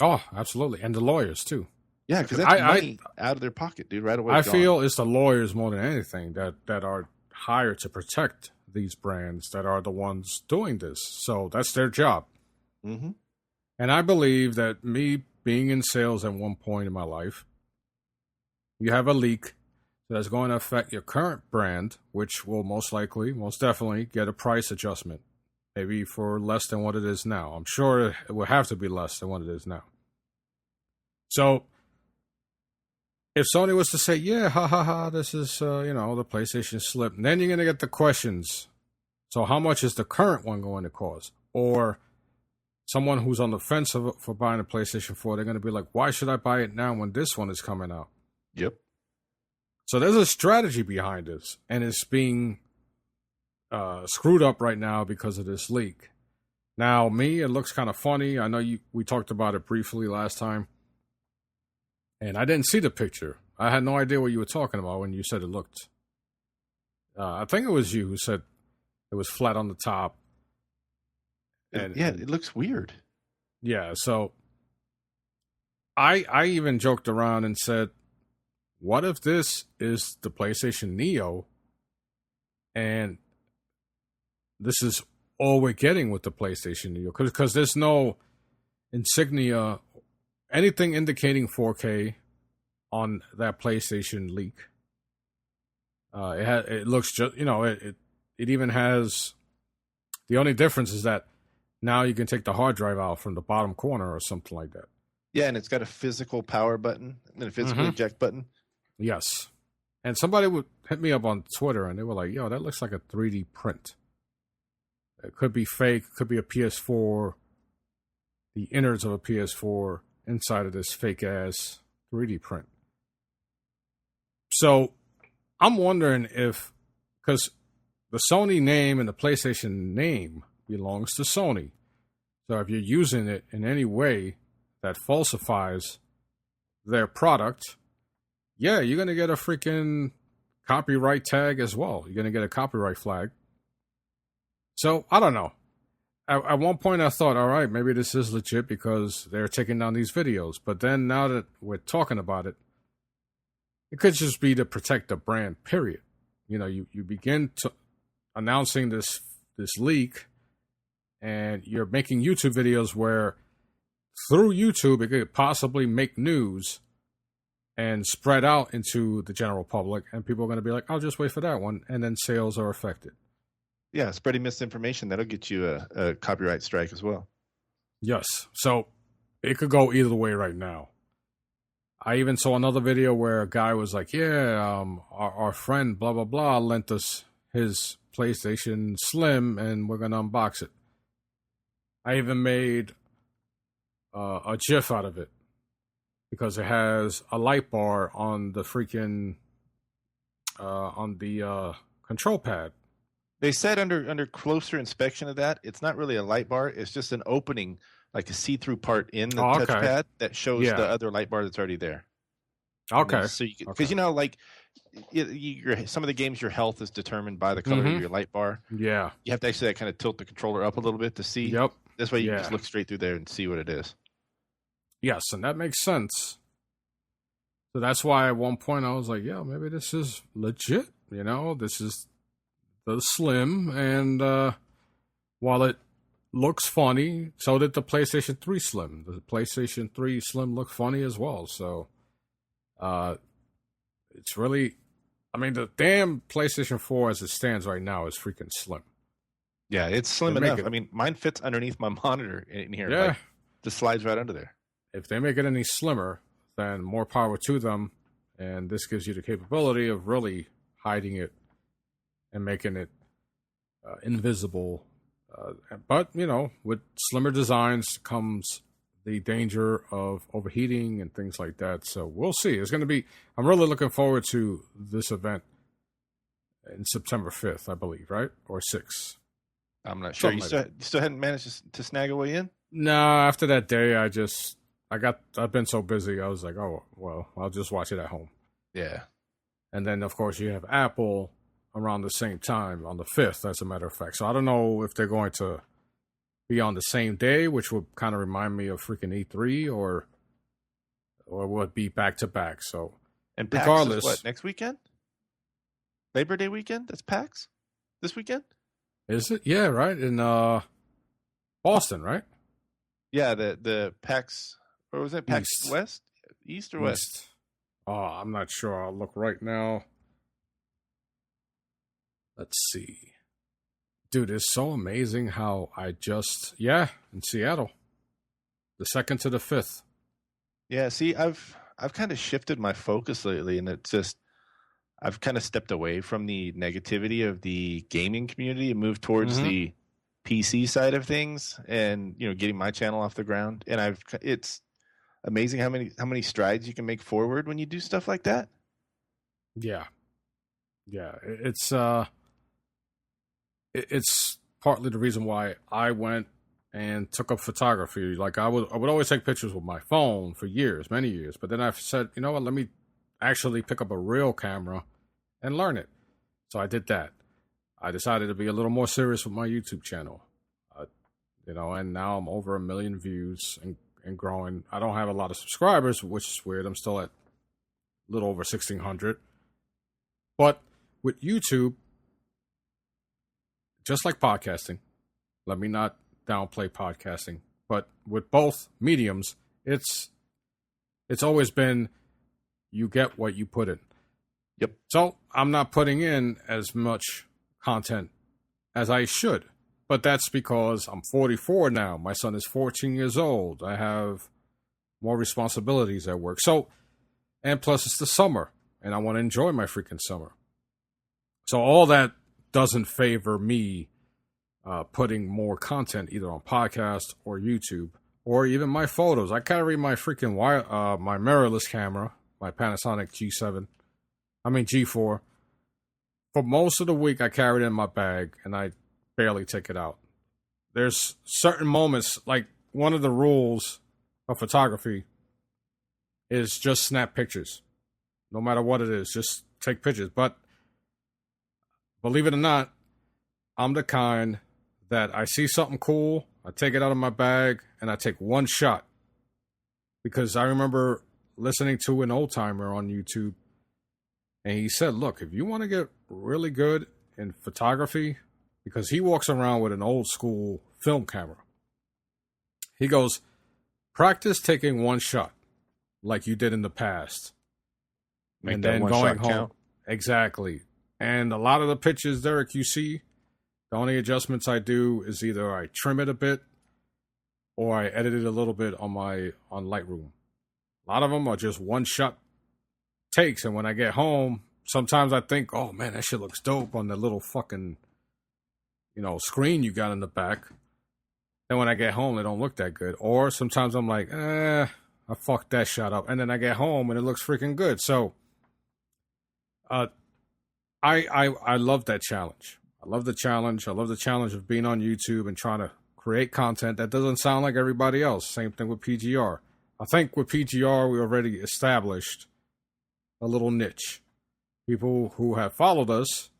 Oh, absolutely. And the lawyers too. Yeah, because that's money out of their pocket, dude, right away. I feel it's the lawyers more than anything that are hired to protect these brands that are the ones doing this. So that's their job. Mm-hmm. And I believe that me being in sales at one point in my life, you have a leak that's going to affect your current brand, which will most definitely get a price adjustment. Maybe for less than what it is now. I'm sure it will have to be less than what it is now. So if Sony was to say, yeah, this is, the PlayStation Slim, then you're going to get the questions. So how much is the current one going to cost? Or someone who's on the fence for buying a PlayStation 4, they're going to be like, why should I buy it now when this one is coming out? Yep. So there's a strategy behind this, and it's being screwed up right now because of this leak. Now, it looks kind of funny. I know we talked about it briefly last time. And I didn't see the picture. I had no idea what you were talking about when you said it looked. I think it was you who said it was flat on the top. And it looks weird. Yeah, so I even joked around and said, what if this is the PlayStation Neo and this is all we're getting with the PlayStation Neo? Because there's no insignia, anything indicating 4K on that PlayStation leak. It looks just, it even has, the only difference is that now you can take the hard drive out from the bottom corner or something like that. Yeah, and it's got a physical power button and a physical eject button. Yes. And somebody would hit me up on Twitter and they were like, yo, that looks like a 3D print. It could be fake, it could be a PS4, the innards of a PS4 inside of this fake ass 3D print. So I'm wondering because the Sony name and the PlayStation name belongs to Sony. So if you're using it in any way that falsifies their product, yeah, you're going to get a freaking copyright tag as well. You're going to get a copyright flag. So I don't know. At one point I thought, all right, maybe this is legit because they're taking down these videos. But then now that we're talking about it, it could just be to protect the brand, period. You begin to announcing this leak and you're making YouTube videos where through YouTube it could possibly make news and spread out into the general public. And people are going to be like, I'll just wait for that one. And then sales are affected. Yeah, spreading misinformation, that'll get you a copyright strike as well. Yes. So it could go either way right now. I even saw another video where a guy was like, yeah, our friend, blah, blah, blah, lent us his PlayStation Slim and we're going to unbox it. I even made a GIF out of it because it has a light bar on the freaking, on the control pad. They said under closer inspection of that, it's not really a light bar. It's just an opening, like a see-through part in the touchpad that shows the other light bar that's already there. Okay. So because some of the games, your health is determined by the color of your light bar. Yeah. You have to actually kind of tilt the controller up a little bit to see. Yep. This way you can just look straight through there and see what it is. Yes, and that makes sense. So that's why at one point I was like, yeah, maybe this is legit. This is the Slim, and while it looks funny, so did the PlayStation 3 Slim. The PlayStation 3 Slim looked funny as well. So it's really, the damn PlayStation 4 as it stands right now is freaking slim. Yeah, it's slim They make enough. it- I mean, mine fits underneath my monitor in here. Yeah. Like, just slides right under there. If they make it any slimmer, then more power to them. And this gives you the capability of really hiding it and making it invisible. But, you know, with slimmer designs comes the danger of overheating and things like that. So we'll see. It's going to be, I'm really looking forward to this event in September 5th, I believe, right? Or 6th. I'm not sure. Something You like still hadn't managed to snag a way in? No, after that day, I've been so busy. I was like, oh, well, I'll just watch it at home. Yeah. And then, of course, you have Apple around the same time on the 5th, as a matter of fact. So I don't know if they're going to be on the same day, which would kind of remind me of freaking E3 or would be back to back. So And PAX regardless, is what, next weekend? Labor Day weekend? That's PAX? This weekend? is it? Yeah, right. In Boston, right? Yeah, the PAX, or was it PAX East. West? East or West? East. Oh, I'm not sure. I'll look right now. Let's see. Dude, it's so amazing how in Seattle. The 2nd to the 5th. Yeah, see, I've kind of shifted my focus lately, and it's just I've kind of stepped away from the negativity of the gaming community and moved towards Mhm. the PC side of things, and getting my channel off the ground. And it's amazing how many strides you can make forward when you do stuff like that. Yeah. It's partly the reason why I went and took up photography. Like I would always take pictures with my phone for years, many years. But then I said, you know what, let me actually pick up a real camera and learn it. So I did that. I decided to be a little more serious with my YouTube channel. And now I'm over 1 million views and growing. I don't have a lot of subscribers, which is weird. I'm still at a little over 1,600. But with YouTube, just like podcasting, let me not downplay podcasting, but with both mediums, it's always been you get what you put in. Yep. So I'm not putting in as much content as I should, but that's because I'm 44 now. My son is 14 years old. I have more responsibilities at work. So, and plus it's the summer, and I want to enjoy my freaking summer. So all that doesn't favor me putting more content either on podcast or YouTube or even my photos. I carry my freaking my mirrorless camera, my Panasonic G4. For most of the week, I carry it in my bag and I barely take it out. There's certain moments, like one of the rules of photography is just snap pictures. No matter what it is, just take pictures. But believe it or not, I'm the kind that I see something cool, I take it out of my bag, and I take one shot. Because I remember listening to an old timer on YouTube, and he said, look, if you want to get really good in photography, because he walks around with an old school film camera, he goes, practice taking one shot like you did in the past. Make and that then one going shot home. count. Exactly. And a lot of the pictures, Derek, you see, the only adjustments I do is either I trim it a bit or I edit it a little bit on Lightroom. A lot of them are just one shot takes, and when I get home, sometimes I think, oh man, that shit looks dope on the little fucking, screen you got in the back. And when I get home, they don't look that good. Or sometimes I'm like, I fucked that shot up. And then I get home and it looks freaking good. So, I love that challenge. I love the challenge. I love the challenge of being on YouTube and trying to create content that doesn't sound like everybody else. Same thing with PGR. I think with PGR, we already established a little niche. People who have followed us,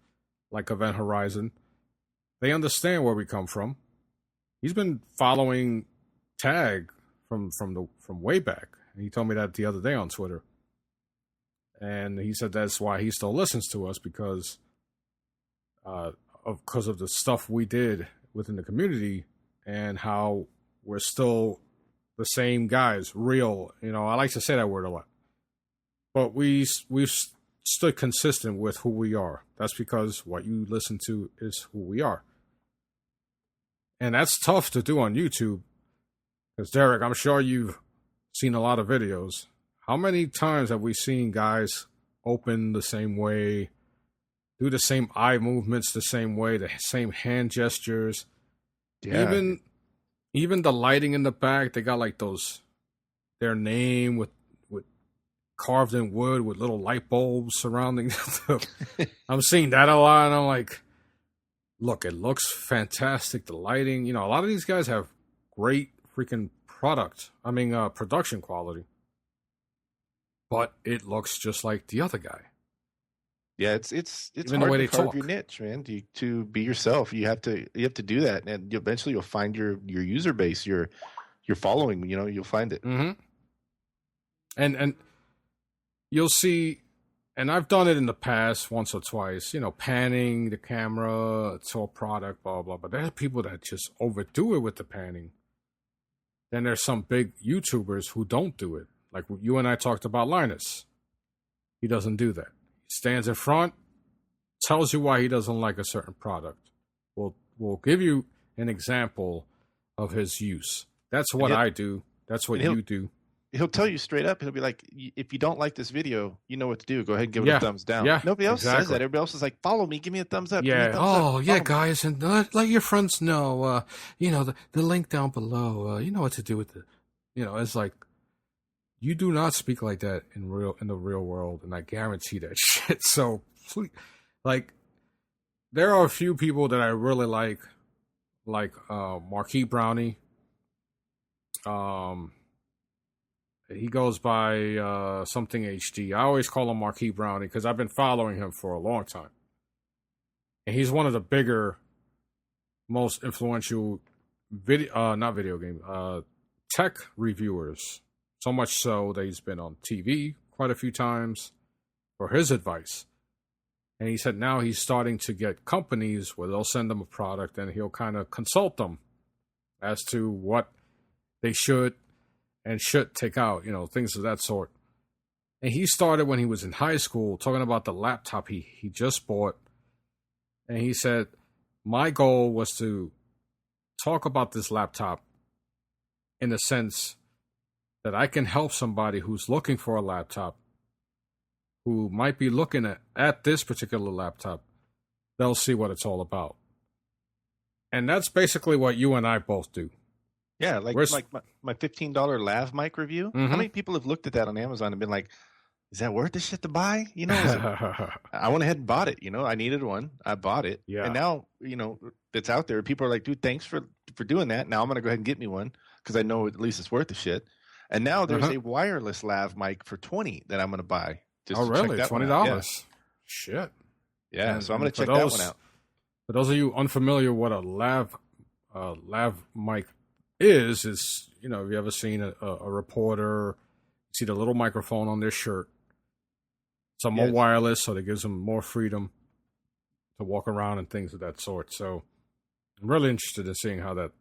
like Event Horizon, they understand where we come from. He's been following Tag from way back. He told me that the other day on Twitter. And he said that's why he still listens to us, because of the stuff we did within the community and how we're still the same guys, real. I like to say that word a lot. But we've stood consistent with who we are. That's because what you listen to is who we are. And that's tough to do on YouTube. Because, Derek, I'm sure you've seen a lot of videos. How many times have we seen guys open the same way, do the same eye movements the same way, the same hand gestures? Yeah. Even the lighting in the back, they got like their name with carved in wood with little light bulbs surrounding them. I'm seeing that a lot, and I'm like, look, it looks fantastic. The lighting, a lot of these guys have great freaking production quality, but it looks just like the other guy. Yeah, it's Even hard the way to they carve talk. your niche, man. To be yourself, you have to do that, and eventually you'll find your user base, your following. You'll find it. Mm-hmm. And you'll see, and I've done it in the past once or twice. Panning the camera, it's all product, blah blah. But there are people that just overdo it with the panning. Then there's some big YouTubers who don't do it, like you and I talked about Linus. He doesn't do that. Stands in front, tells you why he doesn't like a certain product. We'll give you an example of his use. That's what I do. That's what you do. He'll tell you straight up. He'll be like, if you don't like this video, you know what to do. Go ahead and give it a thumbs down. Yeah, nobody else says that. Everybody else is like, follow me, give me a thumbs up. Yeah. Thumbs up. Guys, and let your friends know. The link down below. You know what to do with it. It's like, you do not speak like that in the real world, and I guarantee that shit. So, like, there are a few people that I really like Marquis Brownie. He goes by something HD. I always call him Marquis Brownie because I've been following him for a long time, and he's one of the bigger, most influential tech reviewers. So much so that he's been on TV quite a few times for his advice. And he said now he's starting to get companies where they'll send him a product and he'll kind of consult them as to what they should and should take out, things of that sort. And he started when he was in high school talking about the laptop he just bought. And he said, my goal was to talk about this laptop in the sense that I can help somebody who's looking for a laptop, who might be looking at this particular laptop. They'll see what it's all about. And that's basically what you and I both do. Yeah, like my $15 lav mic review. Mm-hmm. How many people have looked at that on Amazon and been like, is that worth the shit to buy? I went ahead and bought it. I needed one. I bought it. Yeah. And now, it's out there. People are like, dude, thanks for doing that. Now I'm going to go ahead and get me one because I know at least it's worth the shit. And now there's a wireless lav mic for $20 that I'm going to buy. Really? $20? Yeah. Shit. Yeah, so I'm going to check that one out. For those of you unfamiliar what a lav mic is if you ever seen a reporter, see the little microphone on their shirt. Some more wireless, so that gives them more freedom to walk around and things of that sort. So I'm really interested in seeing how that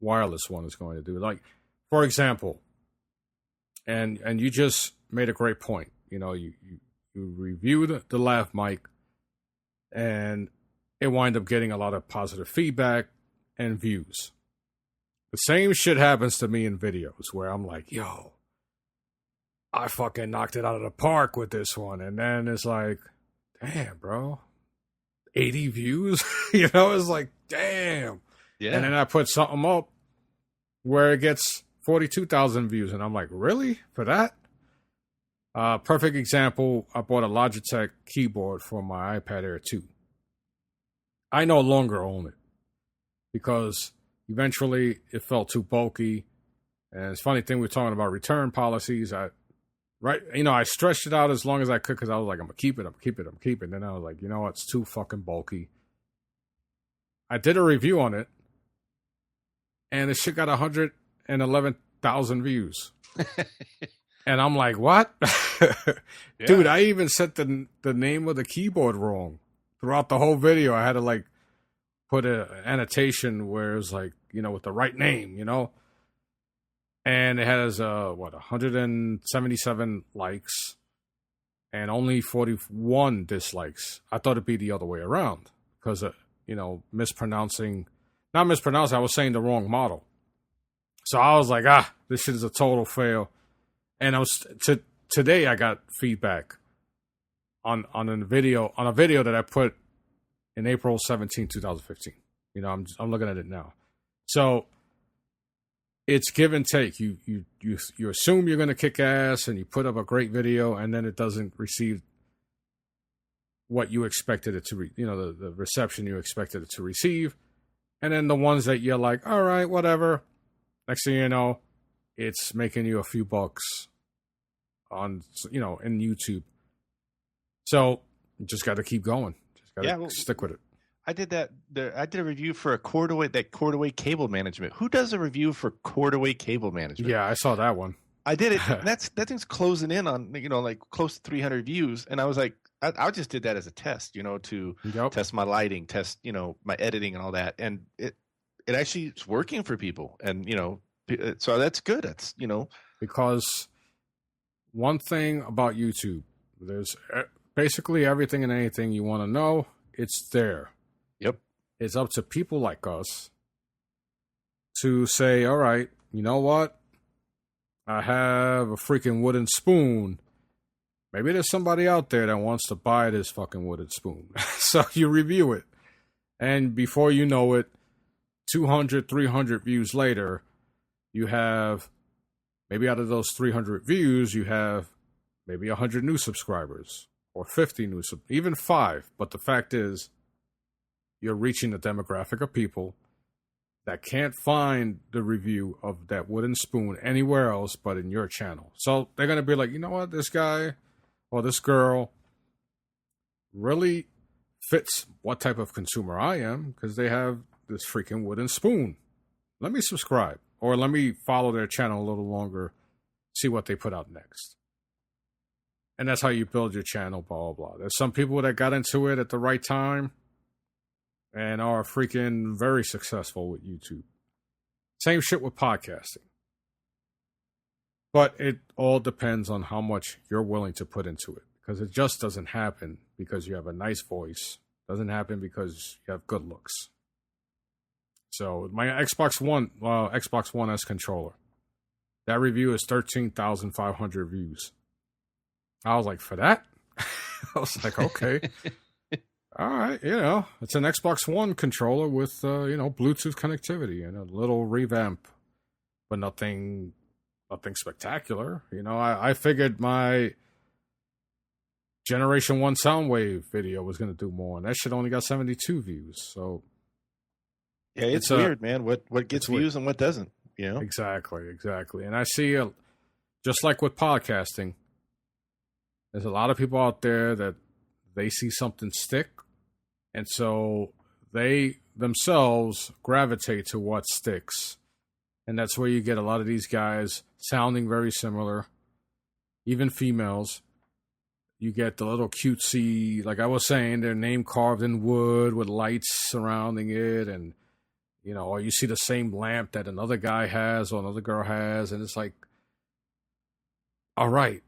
wireless one is going to do. Like, for example, and you just made a great point. You reviewed the lav mic, and it wound up getting a lot of positive feedback and views. The same shit happens to me in videos where I'm like, yo, I fucking knocked it out of the park with this one. And then it's like, damn, bro, 80 views? It's like, damn. Yeah. And then I put something up where it gets 42,000 views. And I'm like, really? For that? Perfect example, I bought a Logitech keyboard for my iPad Air 2. I no longer own it because eventually it felt too bulky. And it's a funny thing, we're talking about return policies. I stretched it out as long as I could because I was like, I'm going to keep it. Then I was like, it's too fucking bulky. I did a review on it, and the shit got 111,000 views. And I'm like, what? Yeah. Dude, I even set the name of the keyboard wrong. Throughout the whole video, I had to put an annotation where it was with the right name, And it has 177 likes and only 41 dislikes. I thought it'd be the other way around because mispronouncing not mispronounce it, I was saying the wrong model. So I was like, this shit is a total fail. And today I got feedback on a video that I put in April 17, 2015. You know, I'm looking at it now. So it's give and take. You assume you're going to kick ass and you put up a great video and then it doesn't receive what you expected it to, the reception you expected it to receive. And then the ones that you're like, all right, whatever. Next thing you know, it's making you a few bucks on, in YouTube. So you just got to keep going. Just got to stick with it. I did that. I did a review for Cordaway cable management. Who does a review for Cordaway cable management? Yeah, I saw that one. I did it. That thing's closing in on, like close to 300 views. And I was like, I just did that as a test, to test my lighting, test, my editing and all that. And it actually is working for people. And, so that's good. That's, Because one thing about YouTube, there's basically everything and anything you want to know. It's there. Yep. It's up to people like us to say, all right, you know what? I have a freaking wooden spoon. Maybe there's somebody out there that wants to buy this fucking wooden spoon. So you review it. And before you know it, 200, 300 views later, you have, maybe out of those 300 views, you have maybe 100 new subscribers or 50 new, even 5. But the fact is, you're reaching a demographic of people that can't find the review of that wooden spoon anywhere else but in your channel. So they're going to be like, you know what, this guy or this girl really fits what type of consumer I am because they have this freaking wooden spoon. Let me subscribe or let me follow their channel a little longer, see what they put out next. And that's how you build your channel, blah, blah, blah. There's some people that got into it at the right time and are freaking very successful with YouTube. Same shit with podcasting. But it all depends on how much you're willing to put into it. Because it just doesn't happen because you have a nice voice. It doesn't happen because you have good looks. So my Xbox One S controller. That review is 13,500 views. I was like, for that? I was like, okay. All right, it's an Xbox One controller with, Bluetooth connectivity and a little revamp, but nothing spectacular. I figured my Generation 1 Soundwave video was going to do more, and that shit only got 72 views. So, yeah, it's weird, man. What gets views weird. And what doesn't, Exactly. And I see, just like with podcasting, there's a lot of people out there that they see something stick, and so they themselves gravitate to what sticks. And that's where you get a lot of these guys sounding very similar, even females. You get the little cutesy, like I was saying, their name carved in wood with lights surrounding it, and, or you see the same lamp that another guy has or another girl has, and it's like, all right.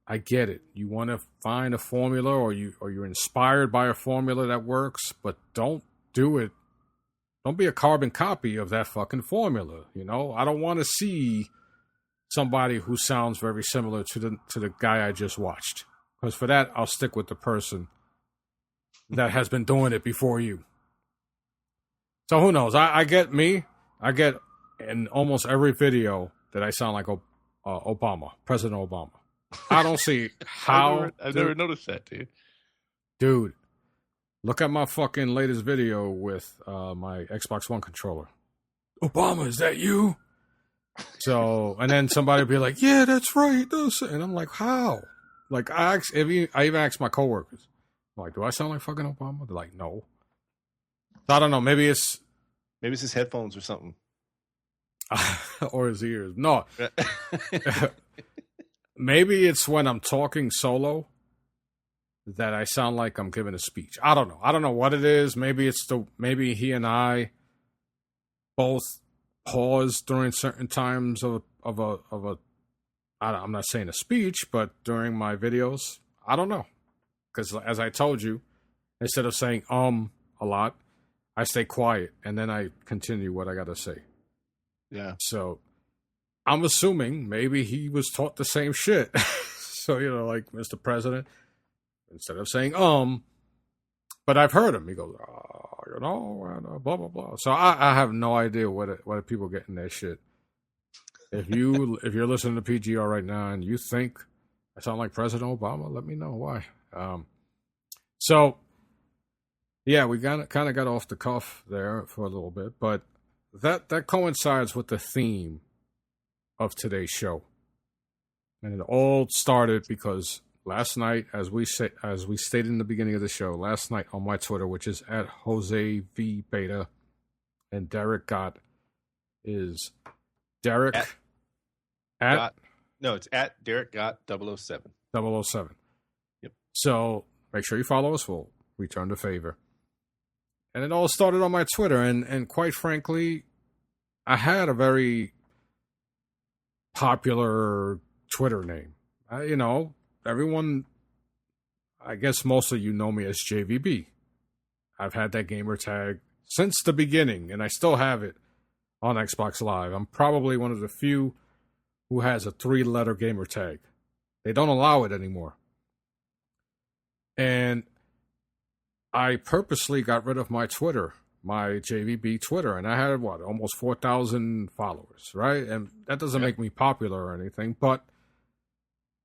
I get it. You want to find a formula or you're inspired by a formula that works, but don't do it. Don't be a carbon copy of that fucking formula. I don't want to see somebody who sounds very similar to the guy I just watched. Because for that, I'll stick with the person that has been doing it before you. So who knows? I get in almost every video that I sound like Obama, President Obama. I don't see how. I've never noticed that, dude. Dude, look at my fucking latest video with my Xbox One controller. Obama, is that you? So, and then somebody will be like, yeah, that's right. And I'm like, how? Like, I even asked my coworkers, I'm like, do I sound like fucking Obama? They're like, no. So I don't know. Maybe it's his headphones or something. Or his ears. No. Maybe it's when I'm talking solo that I sound like I'm giving a speech. I don't know. I don't know what it is. Maybe he and I both pause during certain times of a I'm not saying a speech, but during my videos. I don't know. Because as I told you, instead of saying a lot, I stay quiet, and then I continue what I got to say. Yeah. So I'm assuming maybe he was taught the same shit. So, like Mr. President, instead of saying, but I've heard him. He goes, blah, blah, blah. So I have no idea what people get in that shit. If you're listening to PGR right now and you think I sound like President Obama, let me know why. So, yeah, we kind of got off the cuff there for a little bit, but that coincides with the theme of today's show. And it all started because last night, as we stated in the beginning of the show, last night on my Twitter, which is at Jose V Beta, and Derek Gott is Derek it's at Derek Gott 007. 007. Yep. So make sure you follow us. We'll return the favor. And it all started on my Twitter, and quite frankly, I had a very popular Twitter name. Everyone, I guess most of you know me as JVB. I've had that gamer tag since the beginning, and I still have it on Xbox Live. I'm probably one of the few who has a 3-letter gamer tag. They don't allow it anymore. And I purposely got rid of my Twitter, my JVB Twitter, and I had, almost 4,000 followers, right? And that doesn't make me popular or anything, but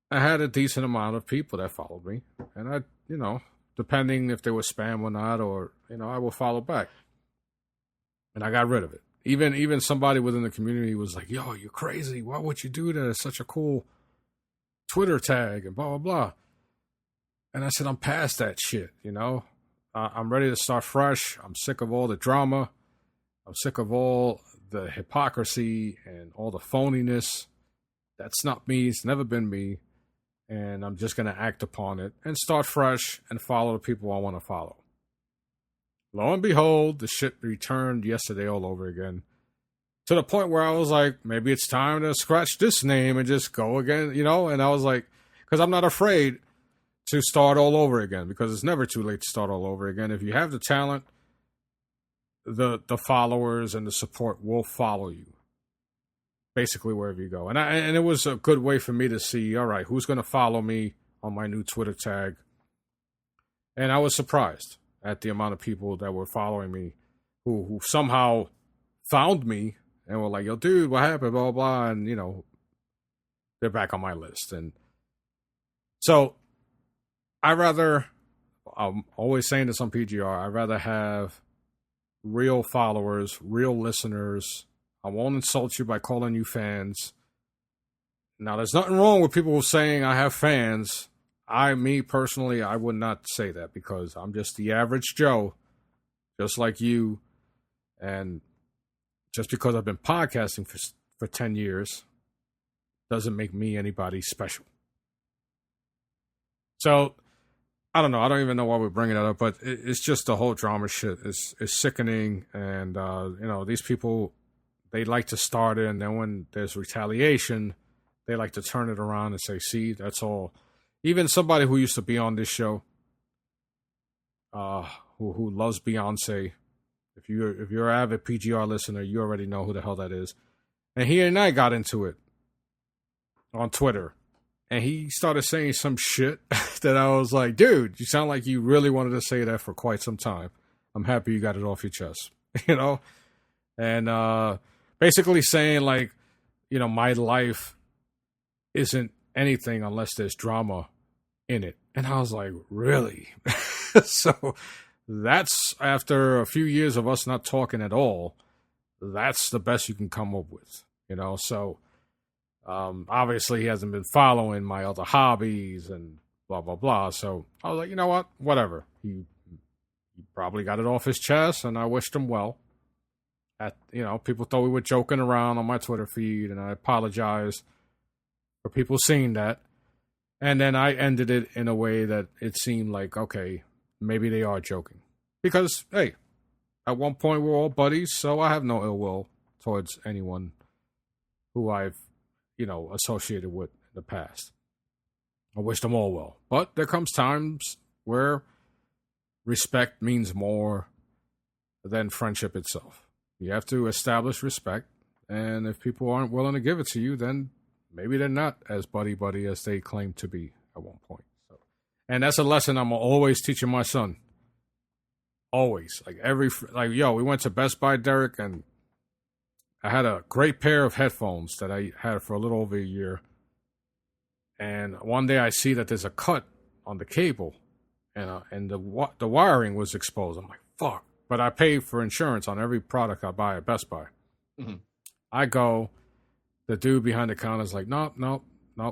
I had a decent amount of people that followed me, and I, depending if they were spam or not, or, I will follow back. And I got rid of it. Even somebody within the community was like, yo, you're crazy. Why would you do that? It's such a cool Twitter tag and blah, blah, blah. And I said, I'm past that shit, I'm ready to start fresh. I'm sick of all the drama. I'm sick of all the hypocrisy and all the phoniness. That's not me. It's never been me. And I'm just going to act upon it and start fresh and follow the people I want to follow. Lo and behold, the shit returned yesterday all over again. To the point where I was like, maybe it's time to scratch this name and just go again, And I was like, because I'm not afraid to start all over again, because it's never too late to start all over again. If you have the talent, the followers and the support will follow you, basically wherever you go. And it was a good way for me to see, all right, who's going to follow me on my new Twitter tag. And I was surprised at the amount of people that were following me who somehow found me and were like, yo, dude, what happened, blah, blah, blah. And, they're back on my list. And so I'm always saying this on PGR, I'd rather have real followers, real listeners. I won't insult you by calling you fans. Now, there's nothing wrong with people saying I have fans. Me personally, I would not say that, because I'm just the average Joe, just like you. And just because I've been podcasting for 10 years doesn't make me anybody special. So, I don't know. I don't even know why we're bringing that up, but it's just the whole drama shit is sickening. And, these people, they like to start it, and then when there's retaliation, they like to turn it around and say, see, that's all. Even somebody who used to be on this show, who loves Beyonce, if you're an avid PGR listener, you already know who the hell that is. And he and I got into it on Twitter, and he started saying some shit that I was like, dude, you sound like you really wanted to say that for quite some time. I'm happy you got it off your chest, and basically saying like, my life isn't anything unless there's drama in it. And I was like, really? So that's, after a few years of us not talking at all, that's the best you can come up with, So obviously he hasn't been following my other hobbies and blah, blah, blah. So I was like, you know what? Whatever. He probably got it off his chest, and I wished him well. People thought we were joking around on my Twitter feed, and I apologized for people seeing that. And then I ended it in a way that it seemed like, okay, maybe they are joking. Because, hey, at one point we're all buddies, so I have no ill will towards anyone who I've, associated with in the past. I wish them all well. But there comes times where respect means more than friendship itself. You have to establish respect, and if people aren't willing to give it to you, then maybe they're not as buddy as they claim to be at one point. So, and that's a lesson I'm always teaching my son. Always, yo, we went to Best Buy, Derek, and I had a great pair of headphones that I had for a little over a year. And one day I see that there's a cut on the cable, and the wiring was exposed. I'm like, fuck. But I pay for insurance on every product I buy at Best Buy. Mm-hmm. I go, the dude behind the counter is like, nope,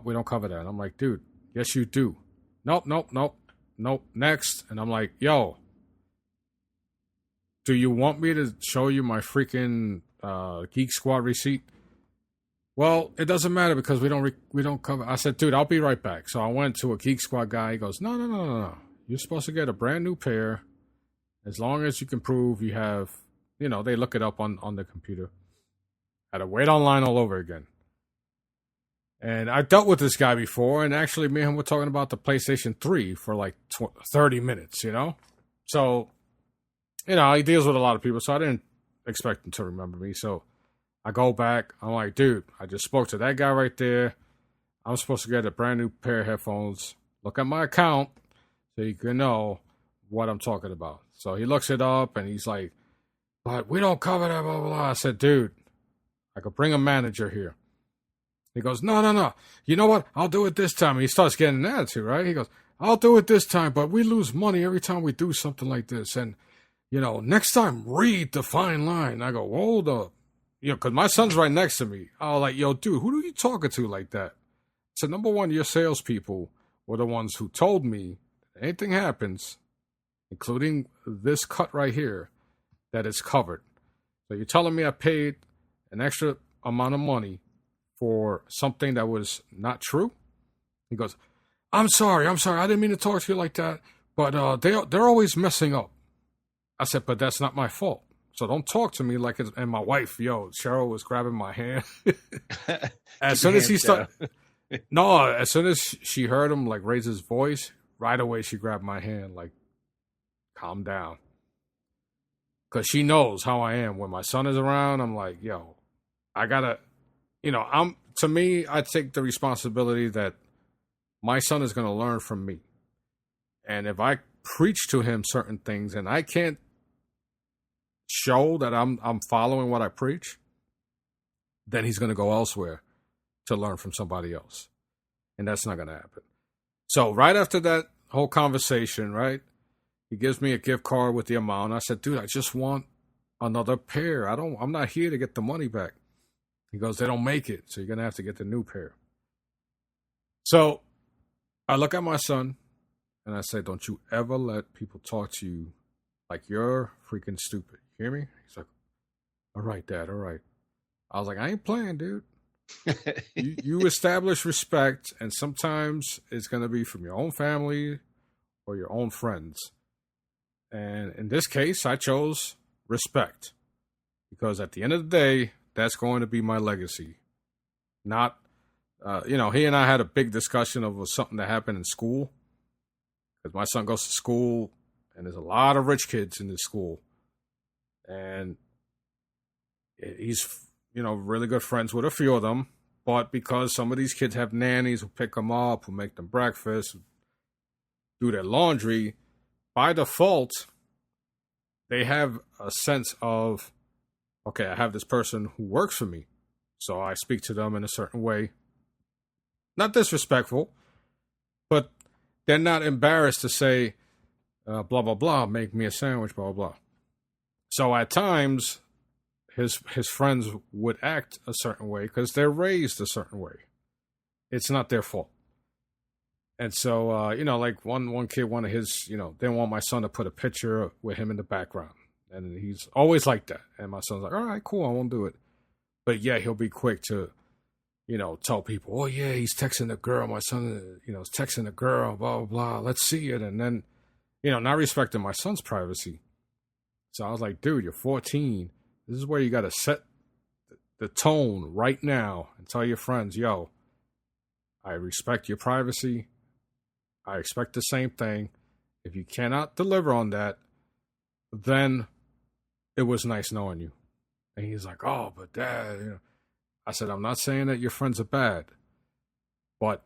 we don't cover that. I'm like, dude, yes, you do. Nope, next. And I'm like, yo, do you want me to show you my freaking Geek Squad receipt? Well, it doesn't matter because we don't cover. I said, dude, I'll be right back. So I went to a Geek Squad guy. He goes, no. You're supposed to get a brand new pair as long as you can prove you have, they look it up on the computer. Had to wait online all over again. And I dealt with this guy before, and actually me and him were talking about the PlayStation 3 for like 30 minutes, So, he deals with a lot of people, so I didn't expect him to remember me. So I go back. I'm like, dude, I just spoke to that guy right there. I'm supposed to get a brand new pair of headphones. Look at my account so you can know what I'm talking about. So he looks it up, and he's like, but we don't cover that, blah, blah, blah. I said, dude, I could bring a manager here. He goes, no. You know what? I'll do it this time. And he starts getting an attitude, right? He goes, I'll do it this time, but we lose money every time we do something like this. And, next time, read the fine line. I go, hold up. Because my son's right next to me. I was like, yo, dude, who are you talking to like that? So, number one, your salespeople were the ones who told me if anything happens, including this cut right here, that it's covered. So you're telling me I paid an extra amount of money for something that was not true? He goes, I'm sorry. I didn't mean to talk to you like that, but they're always messing up. I said, but that's not my fault. So don't talk to me like it's, and my wife, Cheryl was grabbing my hand. As soon as she heard him like raise his voice, right away she grabbed my hand, like, calm down. Because she knows how I am. When my son is around, I'm like, yo, I gotta, to me, I take the responsibility that my son is going to learn from me. And if I preach to him certain things and I can't show that I'm following what I preach, then he's going to go elsewhere to learn from somebody else. And that's not going to happen. So right after that whole conversation, right, he gives me a gift card with the amount. I said, dude, I just want another pair. I'm not here to get the money back. He goes, they don't make it, so you're going to have to get the new pair. So I look at my son and I say, don't you ever let people talk to you like you're freaking stupid. You hear me? He's like, all right, Dad, all right. I was like, I ain't playing, dude. you establish respect, and sometimes it's going to be from your own family or your own friends. And in this case, I chose respect because at the end of the day, that's going to be my legacy. Not, he and I had a big discussion over something that happened in school. Because my son goes to school, and there's a lot of rich kids in this school. And he's, really good friends with a few of them. But because some of these kids have nannies who pick them up, who make them breakfast, do their laundry, by default, they have a sense of, okay, I have this person who works for me, so I speak to them in a certain way. Not disrespectful, but they're not embarrassed to say, blah, blah, blah, make me a sandwich, blah, blah, blah. So at times, his friends would act a certain way because they're raised a certain way. It's not their fault. And so, like one kid, one of his, they want my son to put a picture with him in the background. And he's always like that. And my son's like, all right, cool, I won't do it. But yeah, he'll be quick to, tell people, oh yeah, he's texting a girl. My son, is texting a girl, blah, blah, blah. Let's see it. And then, not respecting my son's privacy. So I was like, dude, you're 14. This is where you got to set the tone right now and tell your friends, yo, I respect your privacy. I expect the same thing. If you cannot deliver on that, then it was nice knowing you. And he's like, oh, but Dad, I said, I'm not saying that your friends are bad, but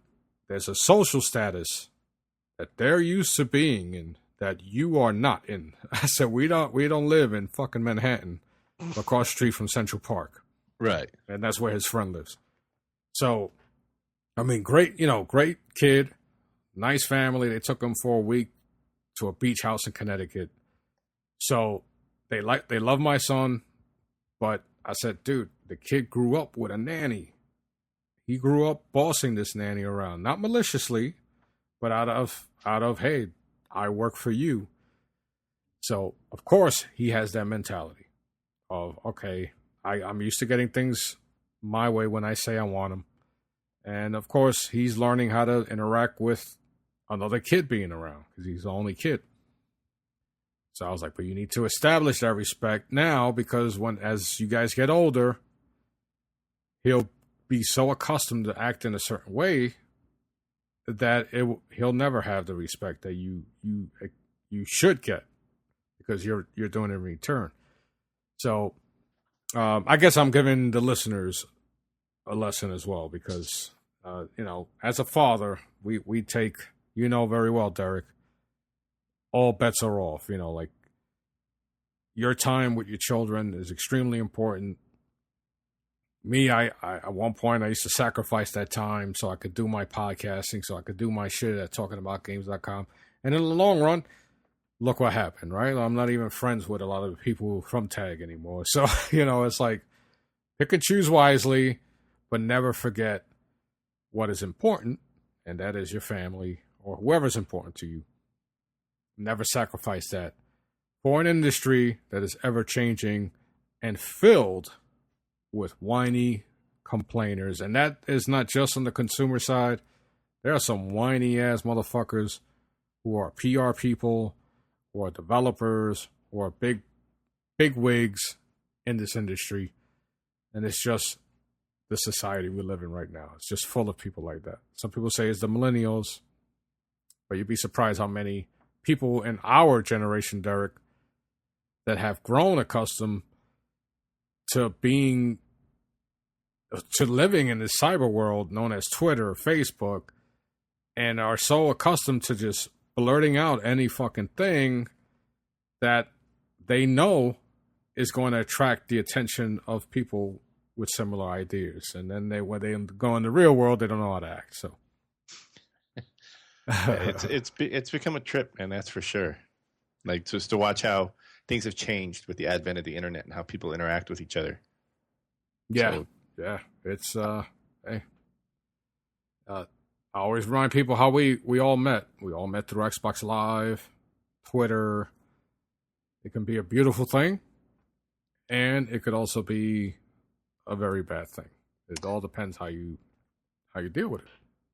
there's a social status that they're used to being in that you are not in. I said, we don't live in fucking Manhattan across the street from Central Park. Right. And that's where his friend lives. So, I mean, great kid, nice family. They took him for a week to a beach house in Connecticut. So they love my son, but I said, dude, the kid grew up with a nanny. He grew up bossing this nanny around, not maliciously, but out of hey, I work for you. So of course he has that mentality of, okay, I'm used to getting things my way when I say I want them. And of course he's learning how to interact with another kid being around because he's the only kid. So I was like, but you need to establish that respect now, because as you guys get older, he'll be so accustomed to act in a certain way that he'll never have the respect that you should get, because you're doing it in return. So I guess I'm giving the listeners a lesson as well, because as a father, we take, very well, Derek, all bets are off. Like, your time with your children is extremely important. Me, I at one point I used to sacrifice that time so I could do my podcasting, so I could do my shit at talkingaboutgames.com. And in the long run, look what happened, right? I'm not even friends with a lot of the people from Tag anymore. So, it's like, pick and choose wisely, but never forget what is important, and that is your family or whoever's important to you. Never sacrifice that for an industry that is ever changing and filled with whiny complainers. And that is not just on the consumer side. There are some whiny ass motherfuckers who are PR people, who are developers, who are big wigs in this industry. And it's just the society we live in right now. It's just full of people like that. Some people say it's the millennials, but you'd be surprised how many people in our generation, Derek, that have grown accustomed to living in this cyber world known as Twitter, Facebook, and are so accustomed to just blurting out any fucking thing that they know is going to attract the attention of people with similar ideas. And then when they go in the real world, they don't know how to act. So it's become a trip, man, that's for sure. Like, just to watch how things have changed with the advent of the internet and how people interact with each other. Yeah. Yeah. It's hey. I always remind people how we all met. We all met through Xbox Live, Twitter. It can be a beautiful thing, and it could also be a very bad thing. It all depends how you deal with it.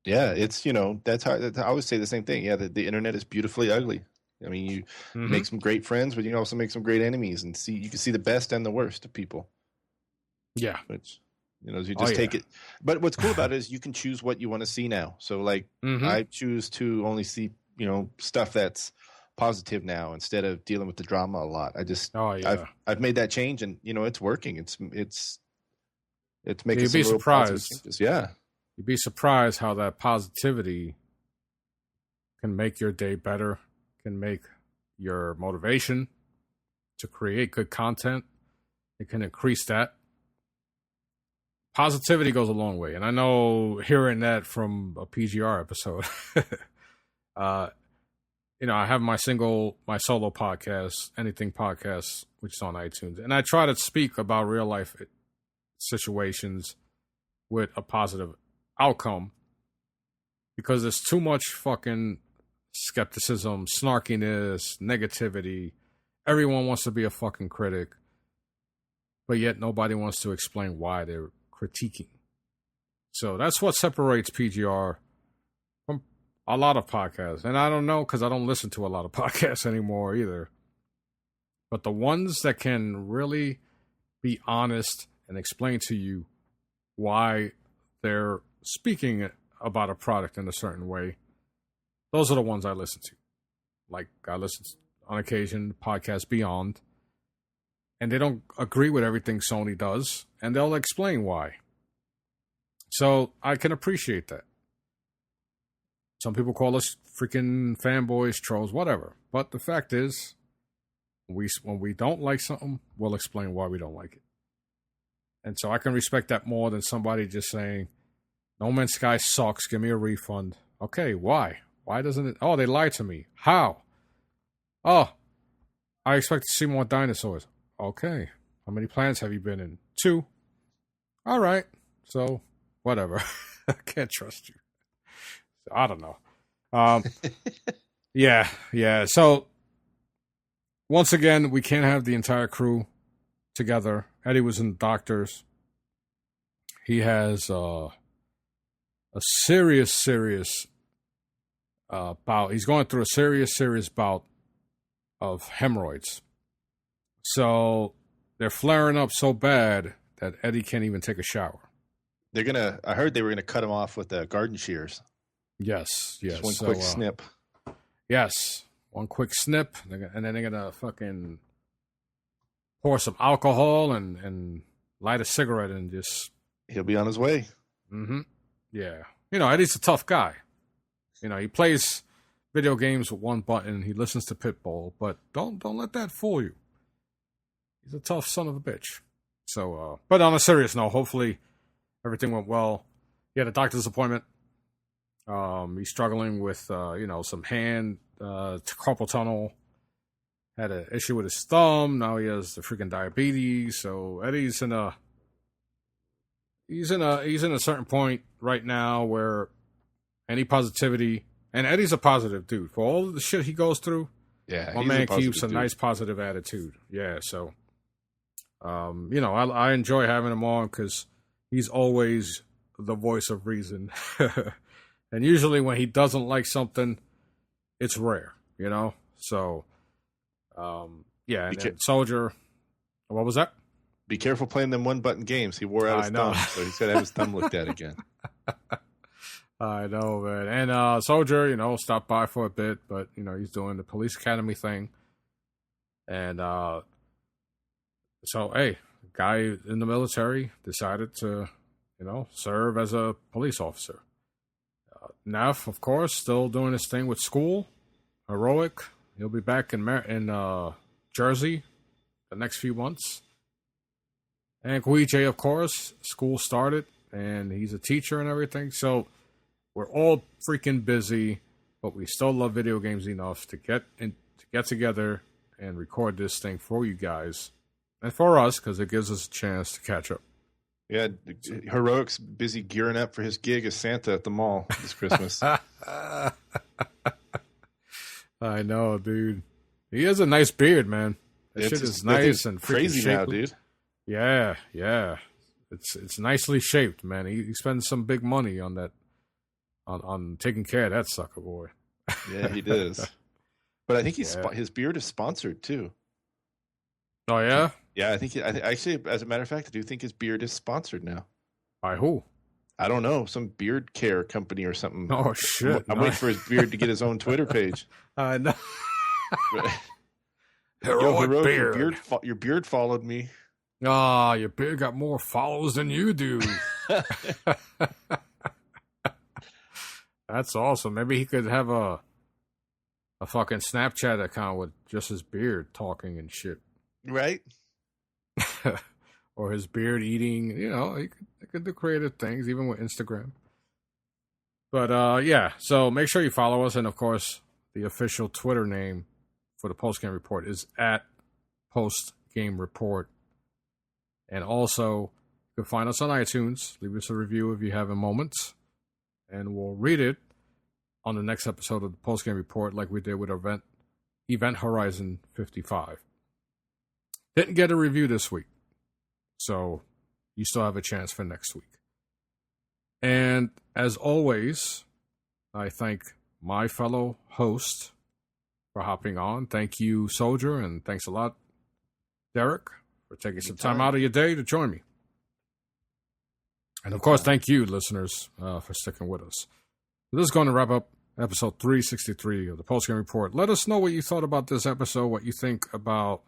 Yeah, it's that's how I always say the same thing. Yeah, the internet is beautifully ugly. I mean, you make some great friends, but you can also make some great enemies, and you can see the best and the worst of people. Yeah, which you just take it. But what's cool about it is you can choose what you want to see now. So, like, I choose to only see stuff that's positive now instead of dealing with the drama a lot. I've made that change, and it's working. It's making. You'd be surprised. Yeah, you'd be surprised how that positivity can make your day better. Can make your motivation to create good content. It can increase that. Positivity goes a long way. And I know hearing that from a PGR episode, I have my solo podcast, Anything Podcast, which is on iTunes. And I try to speak about real life situations with a positive outcome, because there's too much fucking skepticism, snarkiness, negativity. Everyone wants to be a fucking critic, but yet nobody wants to explain why they're critiquing. So that's what separates PGR from a lot of podcasts. And I don't know, because I don't listen to a lot of podcasts anymore either. But the ones that can really be honest and explain to you why they're speaking about a product in a certain way, those are the ones I listen to. Like, I listen to, on occasion, podcast Beyond. and they don't agree with everything Sony does, and they'll explain why. So I can appreciate that. Some people call us freaking fanboys, trolls, whatever. But the fact is, when we don't like something, we'll explain why we don't like it. And so I can respect that more than somebody just saying, No Man's Sky sucks, give me a refund. Okay, why? Why doesn't it? Oh, they lied to me. How? Oh, I expect to see more dinosaurs. Okay. How many planets have you been in? 2. All right. So, whatever. I can't trust you. I don't know. Yeah. So, once again, we can't have the entire crew together. Eddie was in the doctors. He has a serious bout. He's going through a serious bout of hemorrhoids. So they're flaring up so bad that Eddie can't even take a shower. I heard they were gonna cut him off with garden shears. Yes. Just one quick snip. Yes, one quick snip, and then they're gonna fucking pour some alcohol and light a cigarette and just. He'll be on his way. Mm-hmm. Yeah. Eddie's a tough guy. He plays video games with one button. He listens to Pitbull, but don't let that fool you. He's a tough son of a bitch. So, but on a serious note, hopefully everything went well. He had a doctor's appointment. He's struggling with, some hand, carpal tunnel. Had an issue with his thumb. Now he has the freaking diabetes. So Eddie's in a certain point right now where any positivity, and Eddie's a positive dude. For all of the shit he goes through, my man keeps a nice positive attitude. Yeah, so, I enjoy having him on because he's always the voice of reason. And usually when he doesn't like something, it's rare, So, and then Soldier, what was that? Be careful playing them one-button games. He wore out his thumb, so he's got to have his thumb looked at again. I know, man. And Soldier, stopped by for a bit, but, he's doing the police academy thing. And so, hey, guy in the military decided to, serve as a police officer. Neff, of course, still doing his thing with school. Heroic. He'll be back in Jersey the next few months. And Guije, of course, school started, and he's a teacher and everything. So we're all freaking busy, but we still love video games enough to get together and record this thing for you guys and for us because it gives us a chance to catch up. Yeah, Heroic's busy gearing up for his gig as Santa at the mall this Christmas. I know, dude. He has a nice beard, man. That shit is nice and crazy shapely. now, dude. Yeah. It's nicely shaped, man. He spends some big money on that, on taking care of that sucker boy. Yeah, he does. But I think his beard is sponsored too. Oh yeah. Yeah, I think actually, as a matter of fact, I do think his beard is sponsored now. By who? I don't know, some beard care company or something. Oh shit! I'm waiting for his beard to get his own Twitter page. I know. Heroic beard. Your beard followed me. Your beard got more followers than you do. That's awesome. Maybe he could have a fucking Snapchat account with just his beard talking and shit. Right? Or his beard eating. He could do creative things, even with Instagram. But, so make sure you follow us. And, of course, the official Twitter name for the Post Game Report is @PostGameReport. And also, you can find us on iTunes. Leave us a review if you have a moment. And we'll read it on the next episode of the Post Game Report like we did with Event Horizon 55. Didn't get a review this week. So, you still have a chance for next week. And, as always, I thank my fellow host for hopping on. Thank you, Soldier, and thanks a lot, Derek, for taking some time out of your day to join me. And, of course, thank you, listeners, for sticking with us. This is going to wrap up episode 363 of the Post Game Report. Let us know what you thought about this episode, what you think about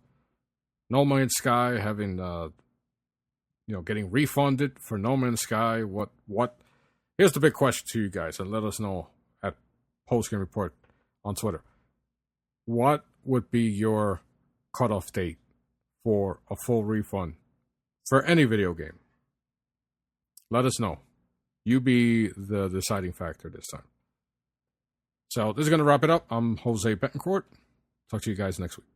No Man's Sky having, getting refunded for No Man's Sky. What? Here's the big question to you guys, and let us know at Postgame Report on Twitter. What would be your cutoff date for a full refund for any video game? Let us know. You be the deciding factor this time. So this is going to wrap it up. I'm Jose Betancourt. Talk to you guys next week.